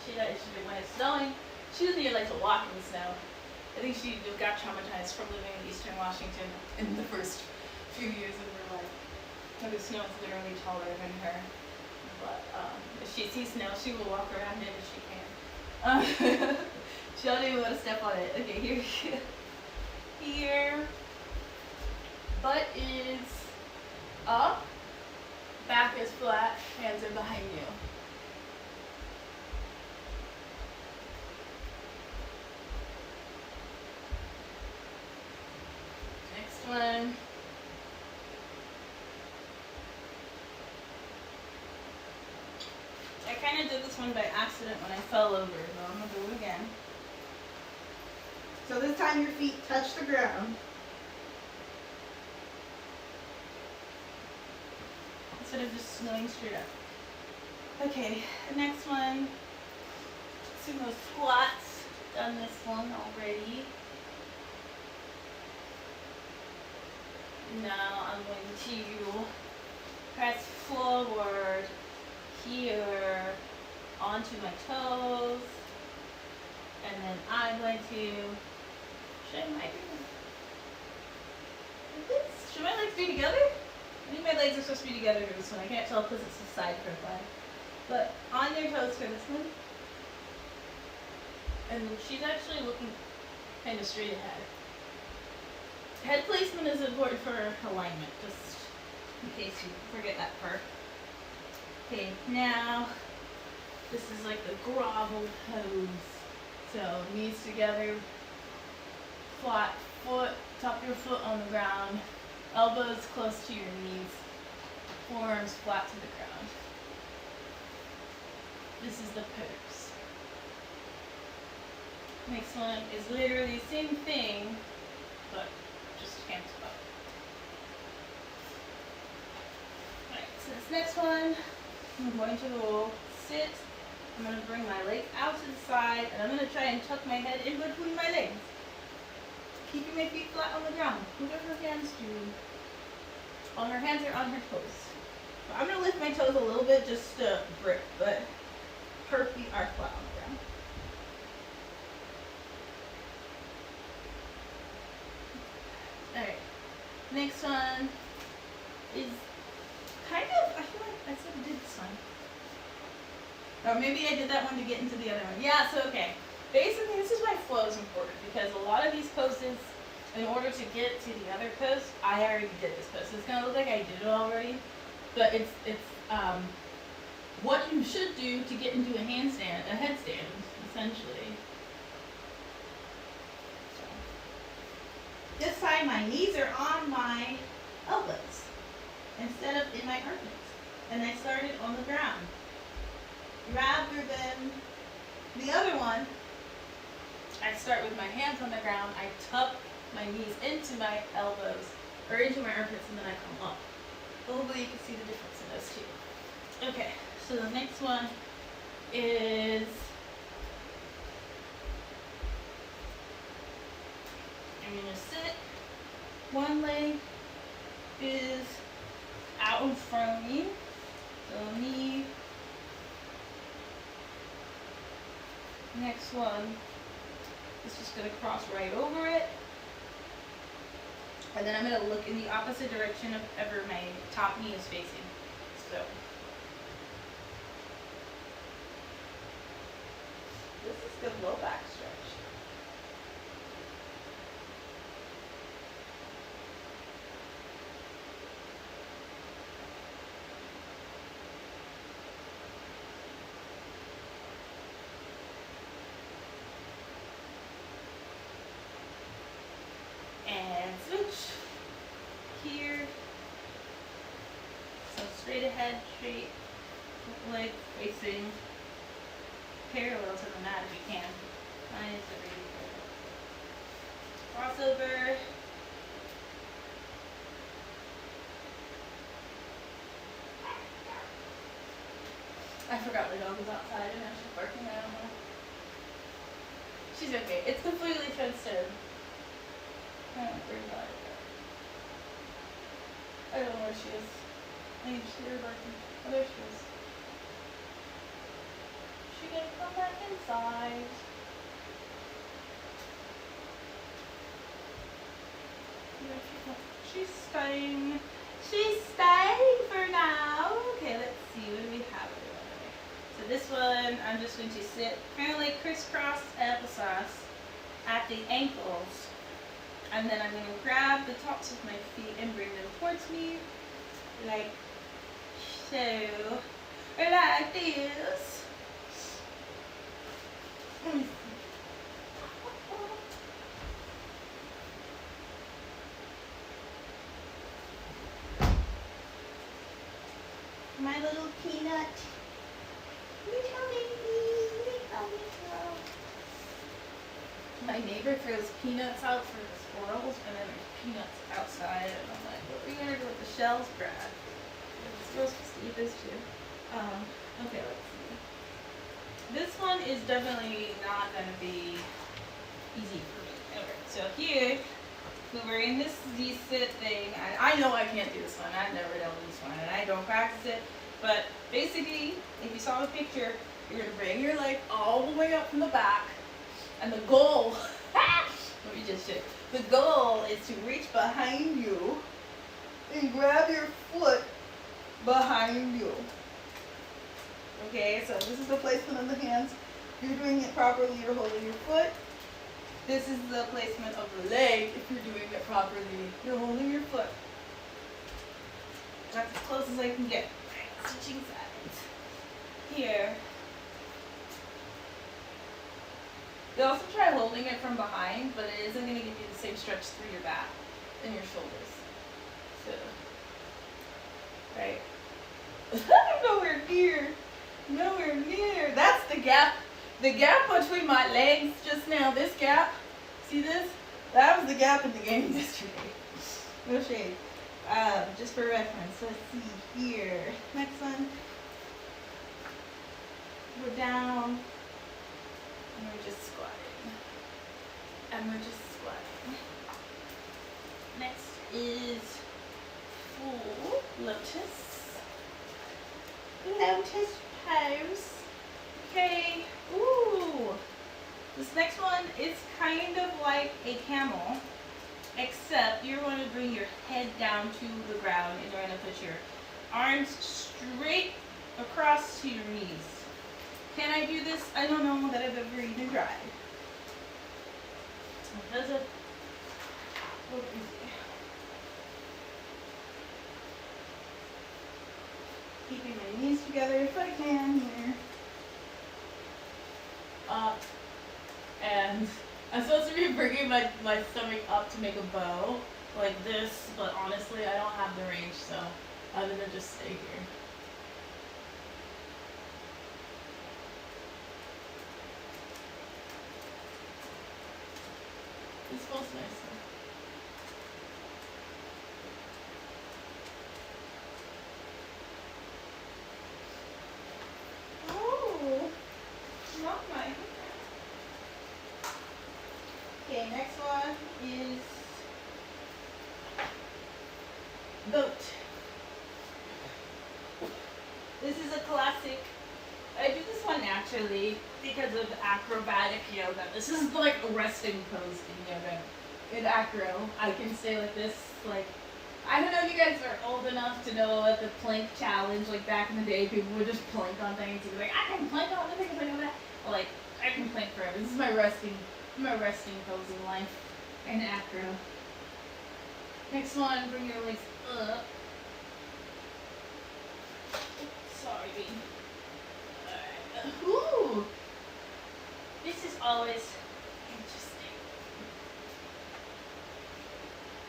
she when it's snowing, she doesn't even like to walk in the snow. I think she got traumatized from living in Eastern Washington in the first few years of her life. The snow is literally taller than her. But if she sees snow, she will walk around it if she can. She don't even want to step on it. Okay, here. Here. Butt is up, back is flat, hands are behind you. Next one. I kind of did this one by accident when I fell over, so I'm going to do it again. So this time your feet touch the ground. Instead of just going straight up. Okay, the next one, sumo squats. Done this one already. Now I'm going to press forward here onto my toes, and then I'm going to, should my legs be together? I think my legs are supposed to be together for this one. I can't tell because it's a side profile. But on your toes for this one. And she's actually looking kind of straight ahead. Head placement is important for alignment, just in case you forget that part. Okay, now this is like the grovel pose. So knees together, flat foot, top of your foot on the ground. Elbows close to your knees, forearms flat to the ground. This is the pose. Next one is literally the same thing, but just hands up. Alright, so this next one, I'm going to go sit. I'm going to bring my legs out to the side, and I'm going to try and tuck my head in between my legs. Keeping my feet flat on the ground. What does her hands do? On her hands or on her toes. So I'm going to lift my toes a little bit just to grip, but her feet are flat on the ground. Alright, next one is kind of, I feel like I said I did this one. Or maybe I did that one to get into the other one. Yeah, so okay. Basically, this is why flow is important, because a lot of these poses, in order to get to the other pose, I already did this pose. It's going to look like I did it already, but it's what you should do to get into a handstand, a headstand, essentially. So. This time, my knees are on my elbows instead of in my armpits, and I started on the ground. Rather than the other one, I start with my hands on the ground, I tuck my knees into my elbows, or into my armpits, and then I come up. Hopefully you can see the difference in those two. Okay, so the next one is, I'm going to sit. One leg is out in front of me, so knee. Next one is just going to cross right over it. And then I'm going to look in the opposite direction of ever my top knee is facing. So this is good low back stretch. And switch here. So straight ahead, straight leg facing parallel to the mat if you can. Mine is over here. Crossover. I forgot the dog was outside and now she's barking. I don't know. She's okay. It's completely fenced in. I don't worry about it. I don't know where she is. I think she's barking. Oh, there she is. She gonna come back inside. Where she go? She's staying. She's staying for now. Okay, let's see. What do we have over there? So this one, I'm just going to sit kind of like crisscross applesauce at the ankles. And then I'm going to grab the tops of my feet and bring them towards me. Like so. Or like this. My little peanut. Little baby. Little. My neighbor throws peanuts out for the squirrels, and then there's peanuts outside, and I'm like, what are you gonna do with the shells, Brad? The squirrels supposed to eat this too. Okay, let's see. This one is definitely not gonna be easy for me. Okay, so here, we're in this Z-sit thing, and I know I can't do this one. I've never done this one, and I don't practice it. But basically, if you saw the picture, you're gonna bring your leg all the way up from the back. And the goal, let me just check. The goal is to reach behind you and grab your foot behind you. Okay, so this is the placement of the hands. If you're doing it properly, you're holding your foot. This is the placement of the leg. If you're doing it properly, you're holding your foot. That's as close as I can get. Switching sides. Here. You also try holding it from behind, but it isn't going to give you the same stretch through your back and your shoulders. So, right. Nowhere near. Nowhere near. That's the gap. The gap between my legs just now. This gap. See this? That was the gap in the game yesterday. No shade. Just for reference. Let's see here. Next one. We're down. And we're just squatting. And we're just squatting. Next is full lotus. Lotus pose. Okay. Ooh. This next one is kind of like a camel, except you're going to bring your head down to the ground and you're going to put your arms straight across to your knees. Can I do this? I don't know that I've ever even tried. Does it look easy? Keeping my knees together if I can here. Up. And I'm supposed to be bringing my stomach up to make a bow like this, but honestly I don't have the range, so I'm gonna just stay here. This feels nice. Oh, not my hair. Okay, next one is goat. This is a classic. I do this one naturally because of acrobatic yoga. This is like a resting pose in yoga. in acro, I can stay like this, like, I don't know if you guys are old enough to know what the plank challenge, like back in the day, people would just plank on things. You'd be like, I can plank on this, I can plank on that. But like, I can plank forever. This is my resting pose in life. And acro. Next one, bring your legs up. Sorry, baby. Alright. Ooh! This is always interesting.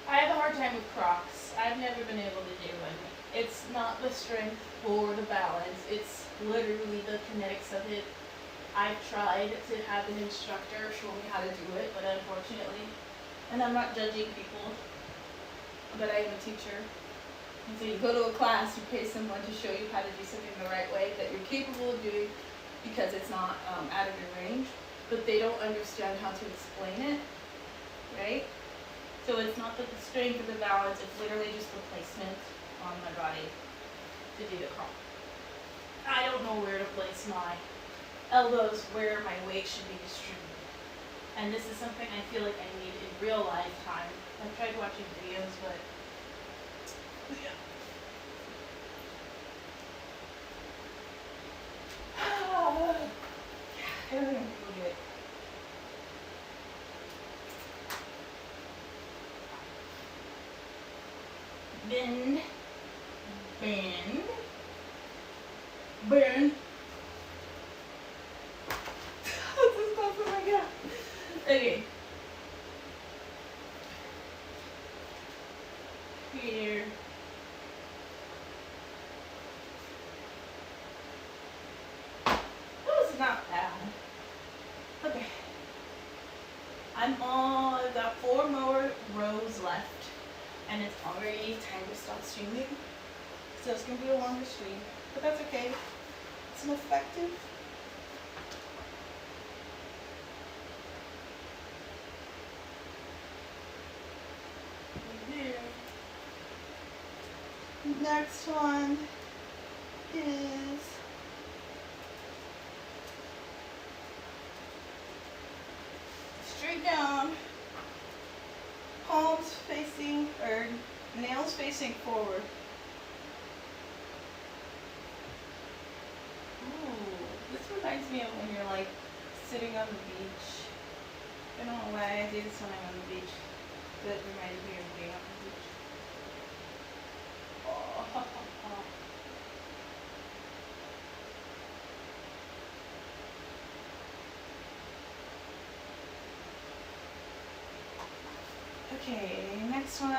I have a hard time with Crocs. I've never been able to do one. It's not the strength or the balance. It's literally the kinetics of it. I've tried to have an instructor show me how to do it, but unfortunately, and I'm not judging people, but I am a teacher. And so you go to a class, you pay someone to show you how to do something the right way that you're capable of doing because it's not out of your range, but they don't understand how to explain it, right? So it's not the strength or the balance, it's literally just the placement on my body to do the crawl. I don't know where to place my elbows, where my weight should be distributed. And this is something I feel like I need in real life time. I've tried watching videos, but yeah. Everything will do it. Bend, bend, burn. That's as close as I got. Okay. Here. That was not bad. Okay. I've got 4 more rows left. And it's already time to stop streaming. So it's going to be a longer stream. But that's okay. It's an effective. Next one is straight down, palms facing, or nails facing forward. Ooh, this reminds me of when you're like sitting on the beach. I don't know why I do this when I'm on the beach, but it reminds me of being on the beach. Oh. Okay, next one.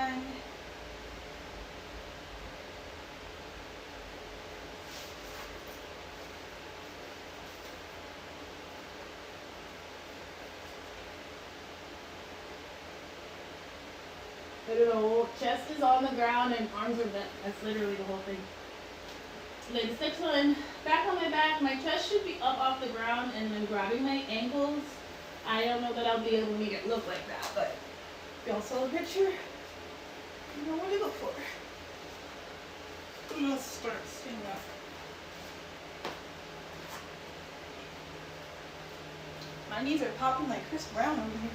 I don't know, chest is on the ground and arms are bent. That's literally the whole thing. Okay, this next one, back on my back, my chest should be up off the ground and then grabbing my ankles. I don't know that I'll be able to make it look like that, but if y'all saw the picture, you know what to look for. I'm gonna start standing up. My knees are popping like Chris Brown over here.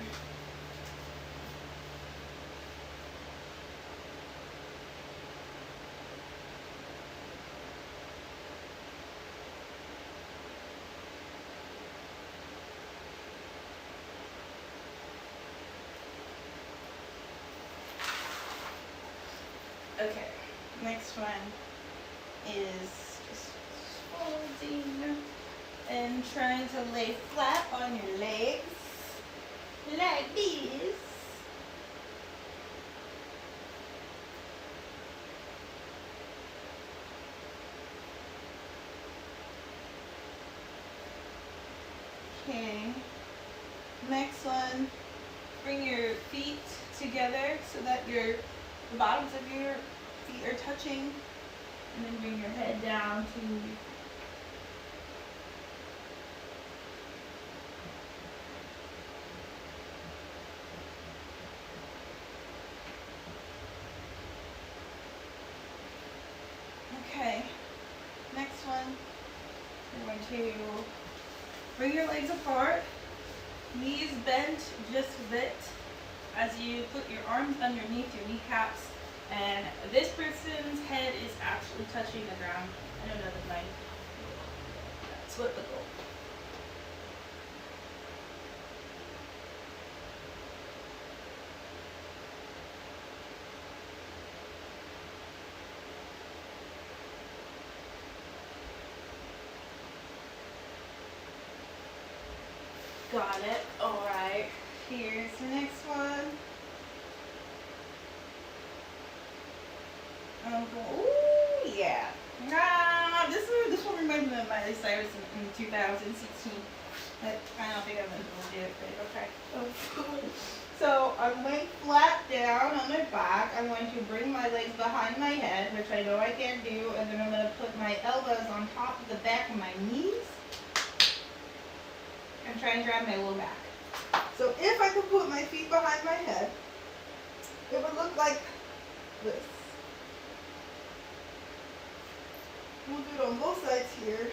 Okay, next one is just folding and trying to lay flat on your legs, like this. Okay, next one, bring your feet together so that the bottoms of your feet are touching, and then bring your head down to okay, next one, you're going to bring your legs apart, knees bent just a bit, as you put your arms underneath your kneecaps, and this person's head is actually touching the ground. I don't know that my, that's what the goal. Got it. Alright. Here's the next one. Ooh, yeah. This one reminds me of Miley Cyrus in 2016. But I don't think I'm going to do it, but okay. Oh. So I'm laying flat down on my back. I'm going to bring my legs behind my head, which I know I can do, and then I'm going to put my elbows on top of the back of my knees and try and grab my low back. So if I could put my feet behind my head, it would look like this. We'll do it on both sides here.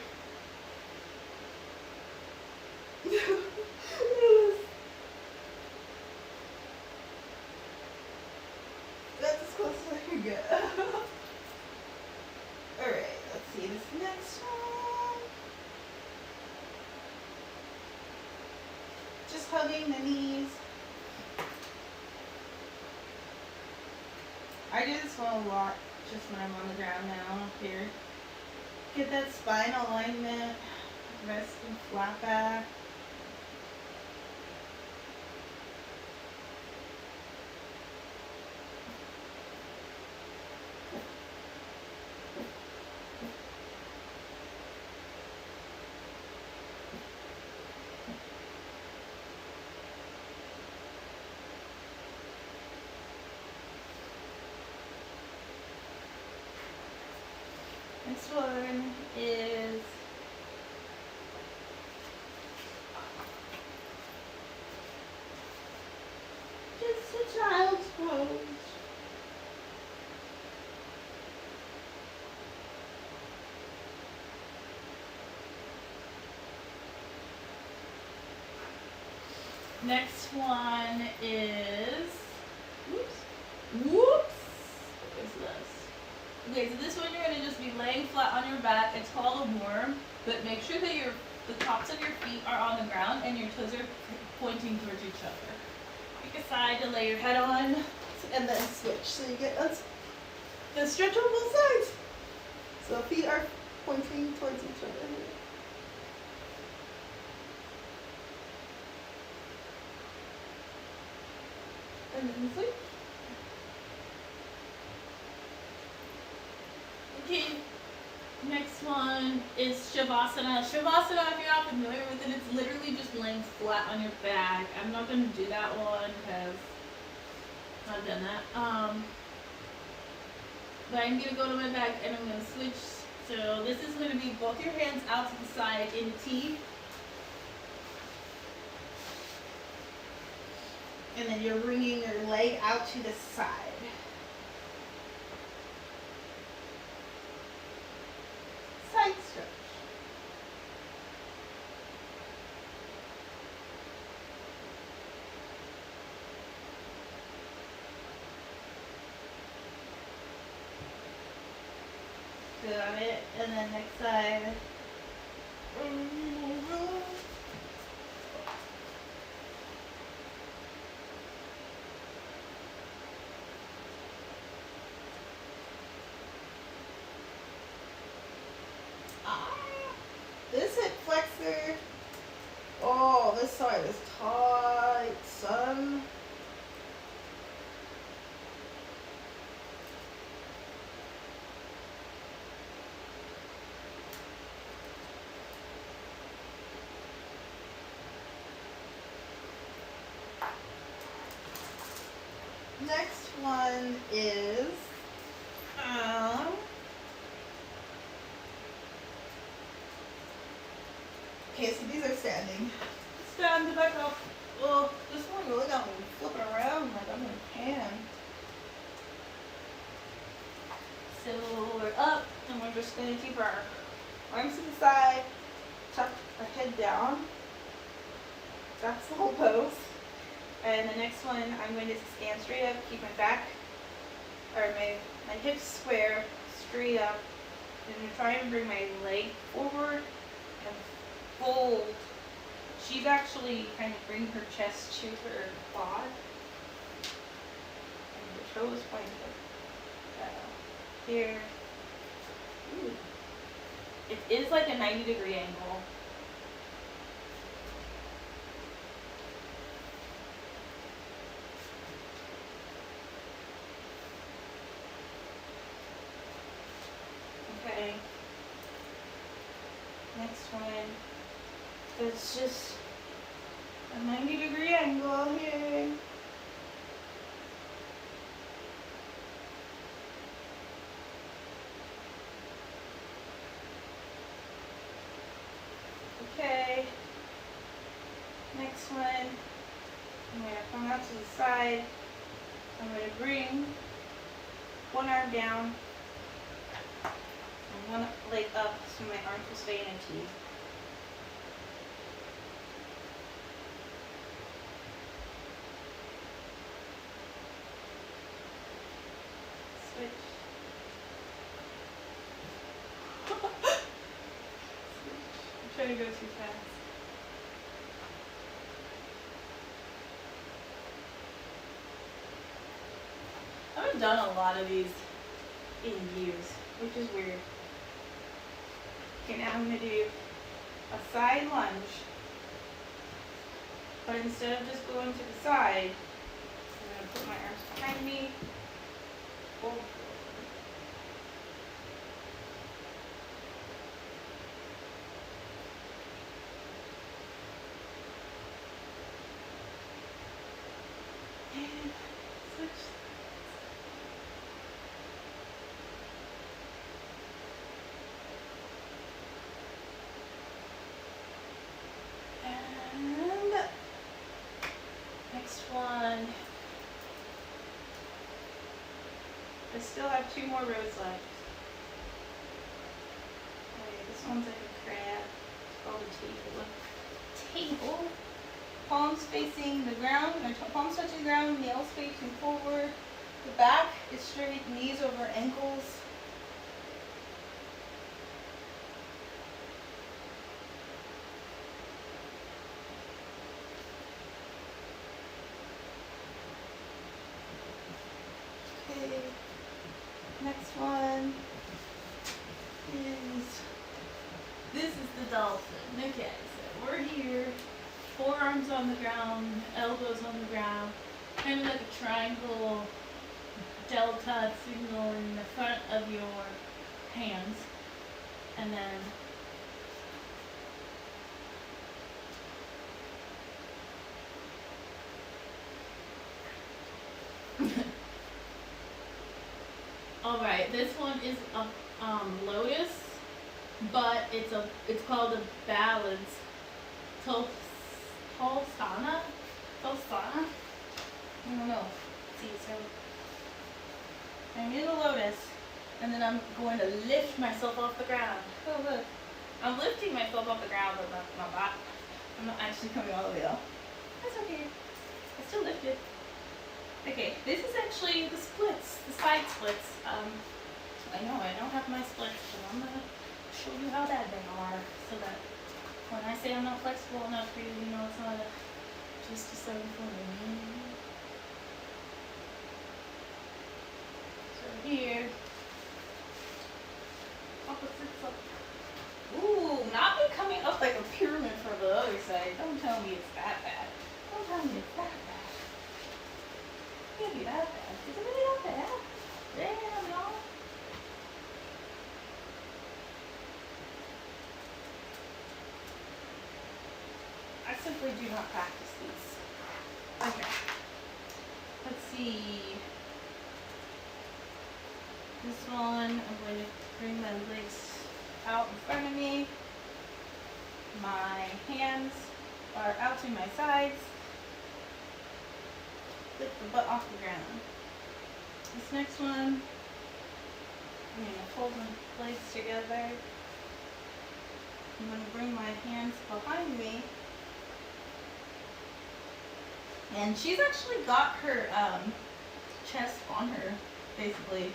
That's as close as I can get. Alright, let's see this next one. Just hugging the knees. I do this one a lot just when I'm on the ground now here. Get that spine alignment, rest and flat back. Next one is just a child's pose. Next one is, whoops. What is this? Okay, so this one you're going to just be laying flat on your back. It's called a worm, but make sure that the tops of your feet are on the ground and your toes are pointing towards each other. Pick a side to lay your head on, and then switch. So you get the stretch on both sides. So feet are pointing towards each other. And then switch. Okay, next one is Shavasana. Shavasana, if you're not familiar with it, it's literally just laying flat on your back. I'm not going to do that one because I've done that. But I'm going to go to my back and I'm going to switch. So this is going to be both your hands out to the side in T. And then you're bringing your leg out to the side. Side stretch. Got it. And then next side. This hip flexor, oh, this side is tight, son. Next one is, okay, so these are standing. Stand back up. Oh, this one really got me flipping around like I'm in a pan. So we're up, and we're just going to keep our arms to the side, tuck our head down. That's the whole pose. And the next one, I'm going to stand straight up, keep my back, or my hips square, straight up. I'm going to try and bring my leg forward and fold. She's actually kind of bringing her chest to her quad. And her toes pointed. Here. Ooh. It is like a 90-degree angle. Okay. Next one. It's just a 90-degree angle here. Okay. Next one. I'm going to come out to the side. I'm going to bring one arm down and one leg up so my arms will stay in a T. Switch. I'm trying to go too fast. I haven't done a lot of these in years, which is weird. Okay, now I'm going to do a side lunge, but instead of just going to the side, I'm going to put my arms behind me, fold forward. And switch. And next one. I still have 2 more rows left. Okay, this one's like a crab. It's called a table. Table. Palms facing the ground, my palms touching the ground, nails facing forward. The back is straight, knees over ankles. Okay, next one is, this is the dolphin. Okay, so we're here, forearms on the ground, elbows on the ground, kind of like a triangle delta signal in the front of your hands, and then alright, this one is a lotus, but it's called a balance. Tolsana? I don't know. Let's see, so I'm in a lotus, and then I'm going to lift myself off the ground. Oh look. I'm lifting myself off the ground, but not that. I'm not actually coming all the way up. That's okay. I still lifted. Okay, this is actually the splits, the side splits. I know I don't have my splits, so I'm gonna show you how bad they are, so that when I say I'm not flexible enough for you, you know it's not just a sewing for me. So here, opposites up. Ooh, not me coming up like a pyramid for the other side. Don't tell me it's that bad. Don't tell me it's that bad. It can't be that bad. Is it really that bad? Damn, y'all. I simply do not practice these. Okay. Let's see. This one, I'm going to bring my legs out in front of me. My hands are out to my sides. Lift the butt off the ground. This next one, I'm going to fold my legs together. I'm going to bring my hands behind me. And she's actually got her chest on her, basically,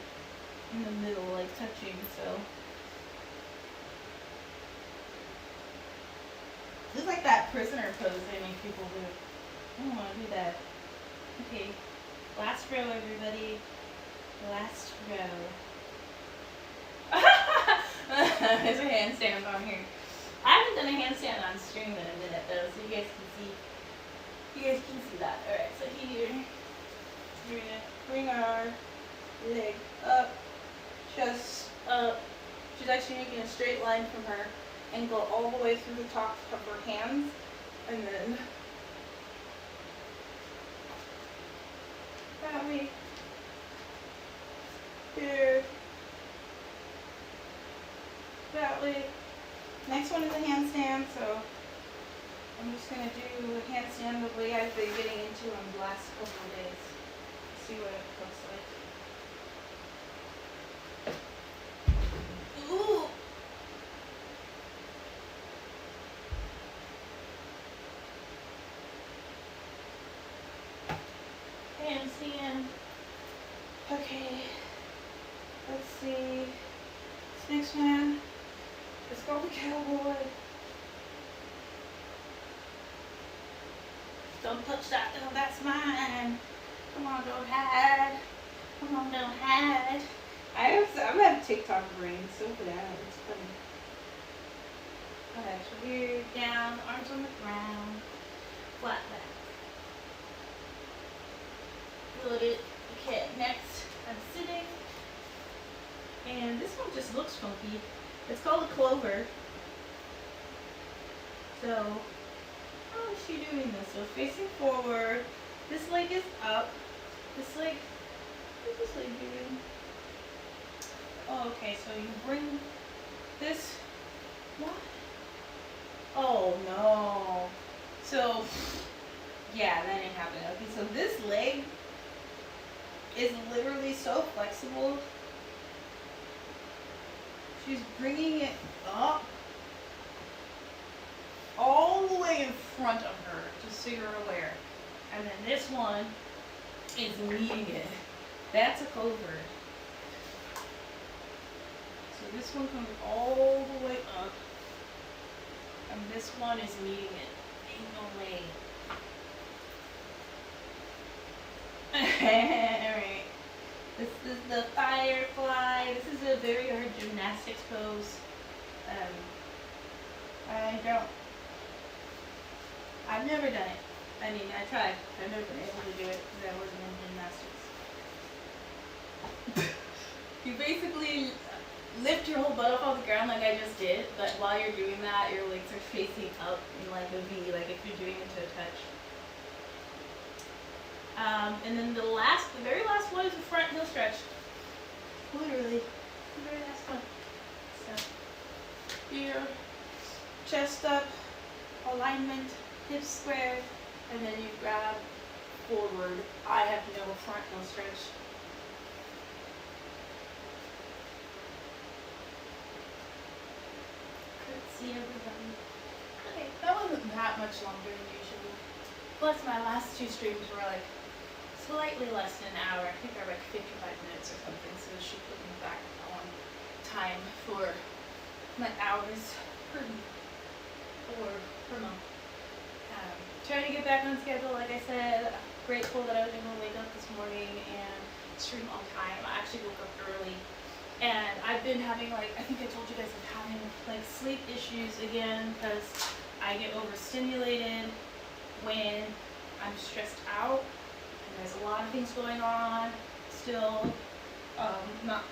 in the middle, like touching, so. This is like that prisoner pose they make people do. I don't want to do that. Okay, last row, everybody. Last row. There's a handstand on here. I haven't done a handstand on stream in a minute though, so you guys can see. You guys can see that. All right, so here, we're gonna bring our leg up, chest up. She's actually making a straight line from her ankle all the way through the top of her hands, and then that way. Here. That way. Next one is a handstand, so I'm just going to do a handstand the way I've been getting into on the last couple of days. See what it looks like. Ooh! Handstand. Okay. Let's see. This next one. It's called the cowboy. Don't touch that, no, that's mine. Come on, don't hide. Come on, don't hide. I'm having TikTok brain so bad. It's funny. Okay, so here, down, arms on the ground, flat back. Good. Okay, next, I'm sitting. And this one just looks funky. It's called a clover. So, how is she doing this? So facing forward, this leg is up. This leg, what's this leg doing? Oh, okay, so you bring this, what? Oh no. So, yeah, that ain't happening. Okay, so this leg is literally so flexible. She's bringing it up all the way in front of her, just so you're aware. And then this one is meeting it. That's a covert. So this one comes all the way up, and this one is meeting it. Ain't no way. Alright. This is the firefly. This is a very hard gymnastics pose. I've never done it. I mean, I tried. I've never been able to do it because I wasn't in gymnastics. You basically lift your whole butt up off the ground like I just did, but while you're doing that, your legs are facing up in like a V, like if you're doing a toe touch. And then the very last one is a front heel stretch. Literally, the very last one. So, here, chest up, alignment, hips squared, and then you grab forward. I have no front heel stretch. See everybody. Okay, that wasn't that much longer than usual. Plus my last two streams were like slightly less than an hour. I think they're like 55 minutes or something, so it should put me back on time for my hours per month. Trying to get back on schedule, like I said. Grateful that I was able to wake up this morning and stream on time. I actually woke up early. And I've been having I think I told you guys I'm having sleep issues again because I get overstimulated when I'm stressed out. And there's a lot of things going on still, not,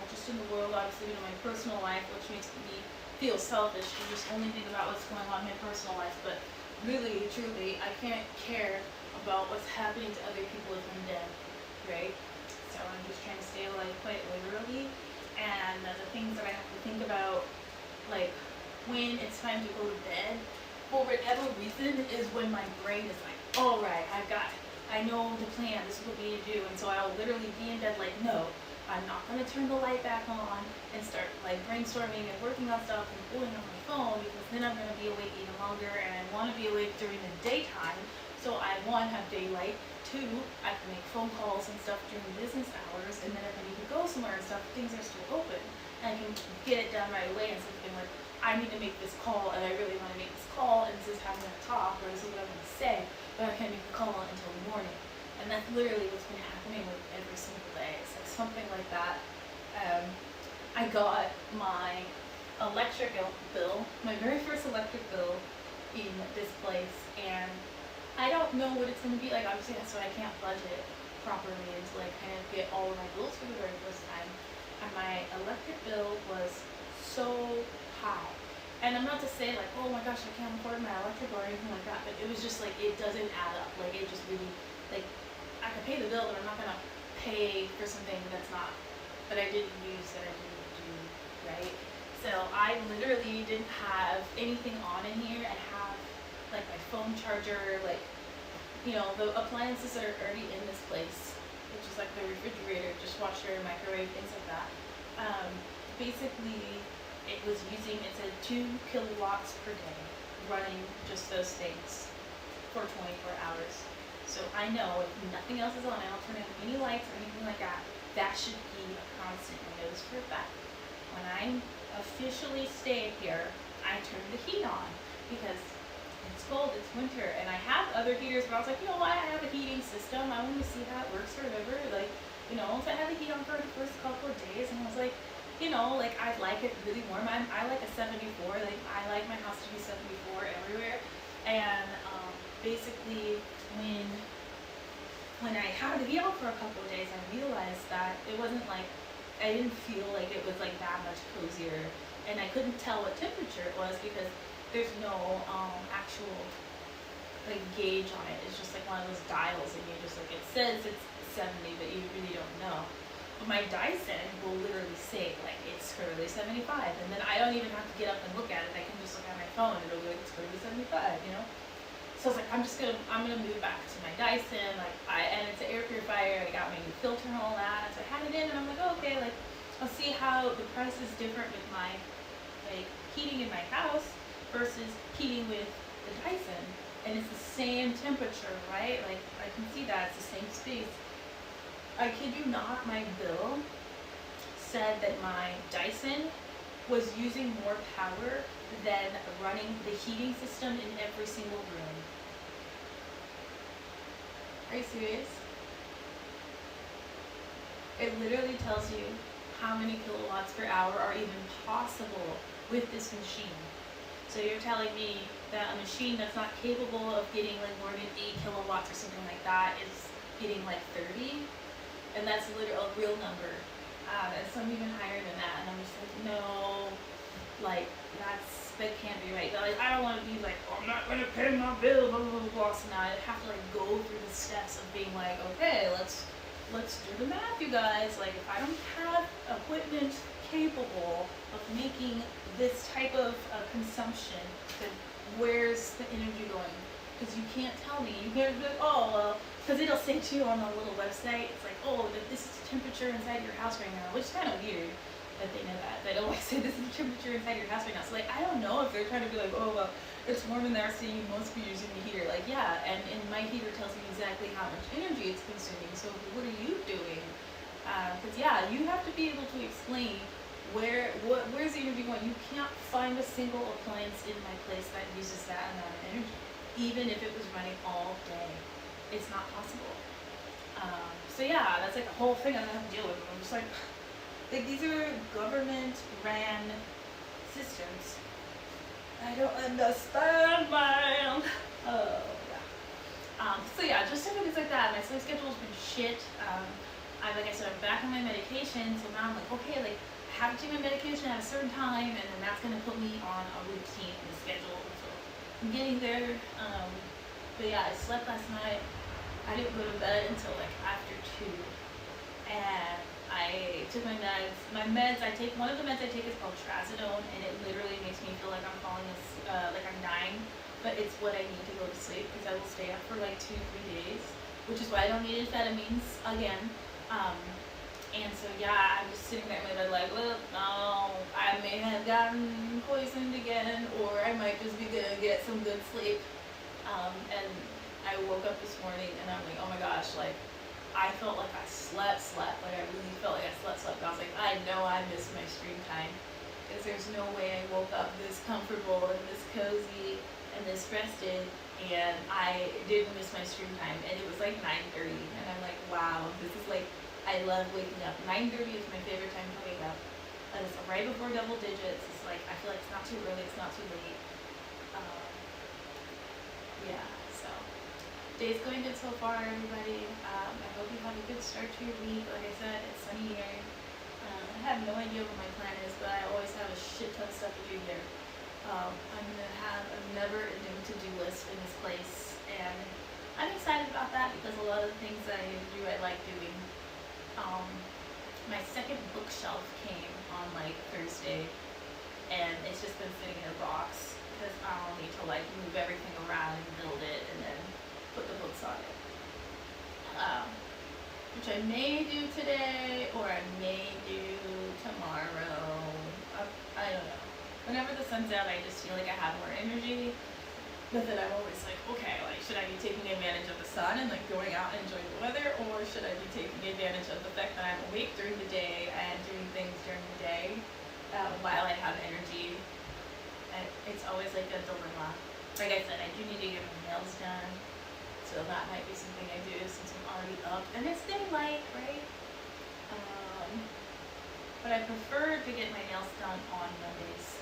just in the world, obviously, my personal life, which makes me feel selfish to just only think about what's going on in my personal life. But really, truly, I can't care about what's happening to other people if I'm dead, right? So I'm just trying to stay alive quite literally. And the things that I have to think about, when it's time to go to bed, for whatever reason, is when my brain is like, all right, I know the plan, this is what we need to do. And so I'll literally be in bed no, I'm not going to turn the light back on and start brainstorming and working on stuff and pulling on my phone, because then I'm going to be awake even longer, and I want to be awake during the daytime So I, one, have daylight. Two, I can make phone calls and stuff during business hours, and then if I need to go somewhere and stuff, things are still open. And I can get it done right away instead of being like, I need to make this call, and I really want to make this call, and this is how I'm going to talk, or this is what I'm going to say, but I can't make the call until the morning. And that's literally what's been happening with every single day. It's like something like that. I got my electric bill, my very first electric bill in this place, and I don't know what it's going to be like. Obviously, that's why I can't budget properly until I kind of get all of my bills for the very first time. And my electric bill was so high. And I'm not to say like, oh my gosh, I can't afford my electric or anything like that, but it was just like, it doesn't add up. Like, it just really, like, I could pay the bill, but I'm not going to pay for something that's not, that I didn't use, that I didn't do, right? So I literally didn't have anything on in here. I have like my phone charger, like, you know, the appliances that are already in this place, which is like the refrigerator, dishwasher, microwave, things like that. Basically, it was using, it said 2 kilowatts per day, running just those things for 24 hours. So I know if nothing else is on, I don't turn on any lights or anything like that, that should be a constant. I know this for a fact. When I officially stay here, I turn the heat on because it's cold, it's winter, and I have other heaters, but I was like, you know what, I have a heating system, I want to see how it works or whatever, like, you know, so I had the heat on for the first couple of days, and I was like, you know, like, I like it really warm. I like a 74, like, I like my house to be 74 everywhere, and basically, when I had the heat on for a couple of days, I realized that it wasn't like, I didn't feel like it was like that much cozier, and I couldn't tell what temperature it was because there's no actual like gauge on it. It's just like one of those dials, and you just like, it says it's 70, but you really don't know. But my Dyson will literally say like it's currently 75, and then I don't even have to get up and look at it. I can just look at my phone, and it'll be like it's currently 75, you know. So I was like, I'm gonna move back to my Dyson, like and it's an air purifier. I got my new filter and all that, so I had it in, and I'm like, oh, okay, like I'll see how the price is different with my like heating in my house versus heating with the Dyson, and it's the same temperature, right? Like, I can see that, it's the same space. I kid you not, my bill said that my Dyson was using more power than running the heating system in every single room. Are you serious? It literally tells you how many kilowatts per hour are even possible with this machine. So you're telling me that a machine that's not capable of getting like more than 8 kilowatts or something like that is getting like 30? And that's literally a real number. And some even higher than that. And I'm just like, no, like that can't be right. Like, I don't want to be like, oh, I'm not going to pay my bill, blah, blah, blah, blah. So now I have to like go through the steps of being like, okay, let's do the math, you guys. Like, if I don't have equipment capable of making this type of consumption, then where's the energy going? Because you can't tell me. You can't be like, oh, well, because it'll say to you on the little website, it's like, oh, this is the temperature inside your house right now, which is kind of weird that they know that. They always say this is the temperature inside your house right now. So, like, I don't know if they're trying to be like, oh, well, it's warm in there, so you must be using the heater. Like, yeah, and my heater tells me exactly how much energy it's consuming. So what are you doing? Because, yeah, you have to be able to explain where's the energy going. You can't find a single appliance in my place that uses that amount of energy, even if it was running all day. It's not possible. So yeah, that's like a whole thing I'm gonna have to deal with. I'm just like these are government-ran systems. I don't understand, man. Oh yeah. So yeah, just different things like that. My sleep schedule's been shit. Like I said, I'm back on my medication, so now I'm like, okay, like, I have to take my medication at a certain time, and then that's gonna put me on a routine and a schedule. So I'm getting there. But yeah, I slept last night. I didn't go to bed until like after 2, and I took my meds. One of the meds I take is called trazodone, and it literally makes me feel like I'm like I'm dying. But it's what I need to go to sleep because I will stay up for like 2-3 days, which is why I don't need amphetamines again. And so yeah, I'm just sitting there in my bed like, well, no, I may have gotten poisoned again, or I might just be gonna get some good sleep. And I woke up this morning and I'm like, oh my gosh, like I felt like I slept. Like I really felt like I slept. I was like, I know I missed my stream time because there's no way I woke up this comfortable and this cozy and this rested and I didn't miss my stream time. And it was like 9:30 and I'm like, wow, this is like, I love waking up. 9:30 is my favorite time to wake up. And it's right before double digits. It's like, I feel like it's not too early, it's not too late. Yeah, so day's going good so far, everybody. I hope you have a good start to your week. Like I said, it's sunny here. I have no idea what my plan is, but I always have a shit ton of stuff to do here. I'm gonna have a never-ending to-do list in this place, and I'm excited about that because a lot of the things that I need to do, I like doing. My second bookshelf came on like Thursday, and it's just been sitting in a box because I'll need to like move everything around and build it and then put the books on it. Which I may do today or I may do tomorrow. I don't know. Whenever the sun's out, I just feel like I have more energy. But then I'm always like, okay, like should I be taking advantage of the sun and like going out and enjoying the weather, or should I be taking advantage of the fact that I'm awake during the day and doing things during the day while I have energy? And it's always like a dilemma. Like I said, I do need to get my nails done, so that might be something I do since I'm already up and it's daylight, right? But I prefer to get my nails done on Mondays.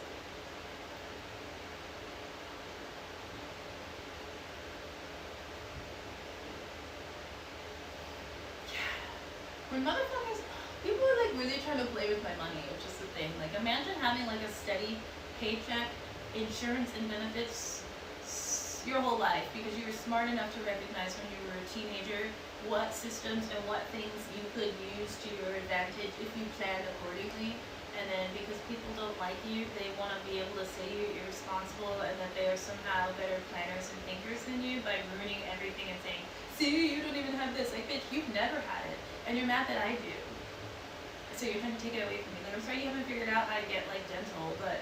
When motherfuckers, people are like really trying to play with my money, which is the thing. Like imagine having like a steady paycheck, insurance and benefits your whole life because you were smart enough to recognize when you were a teenager what systems and what things you could use to your advantage if you planned accordingly. And then because people don't like you, they want to be able to say you're irresponsible and that they are somehow better planners and thinkers than you by ruining everything and saying, see, you don't even have this. Like, bitch, you've never had it. And you're mad that I do. So you're trying to take it away from me. Like, I'm sorry you haven't figured out how to get, like, dental, but,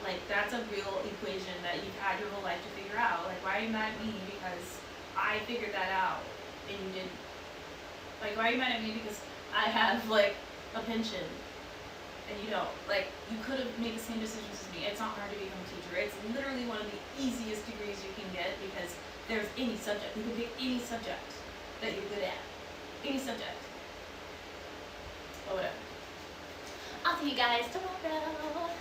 like, that's a real equation that you've had your whole life to figure out. Like, why are you mad at me because I figured that out and you didn't? Like, why are you mad at me because I have, like, a pension and you don't? Like, you could have made the same decisions as me. It's not hard to become a teacher. It's literally one of the easiest degrees you can get because there's any subject. You can pick any subject that you're good at. Any subject. Or whatever. I'll see you guys tomorrow.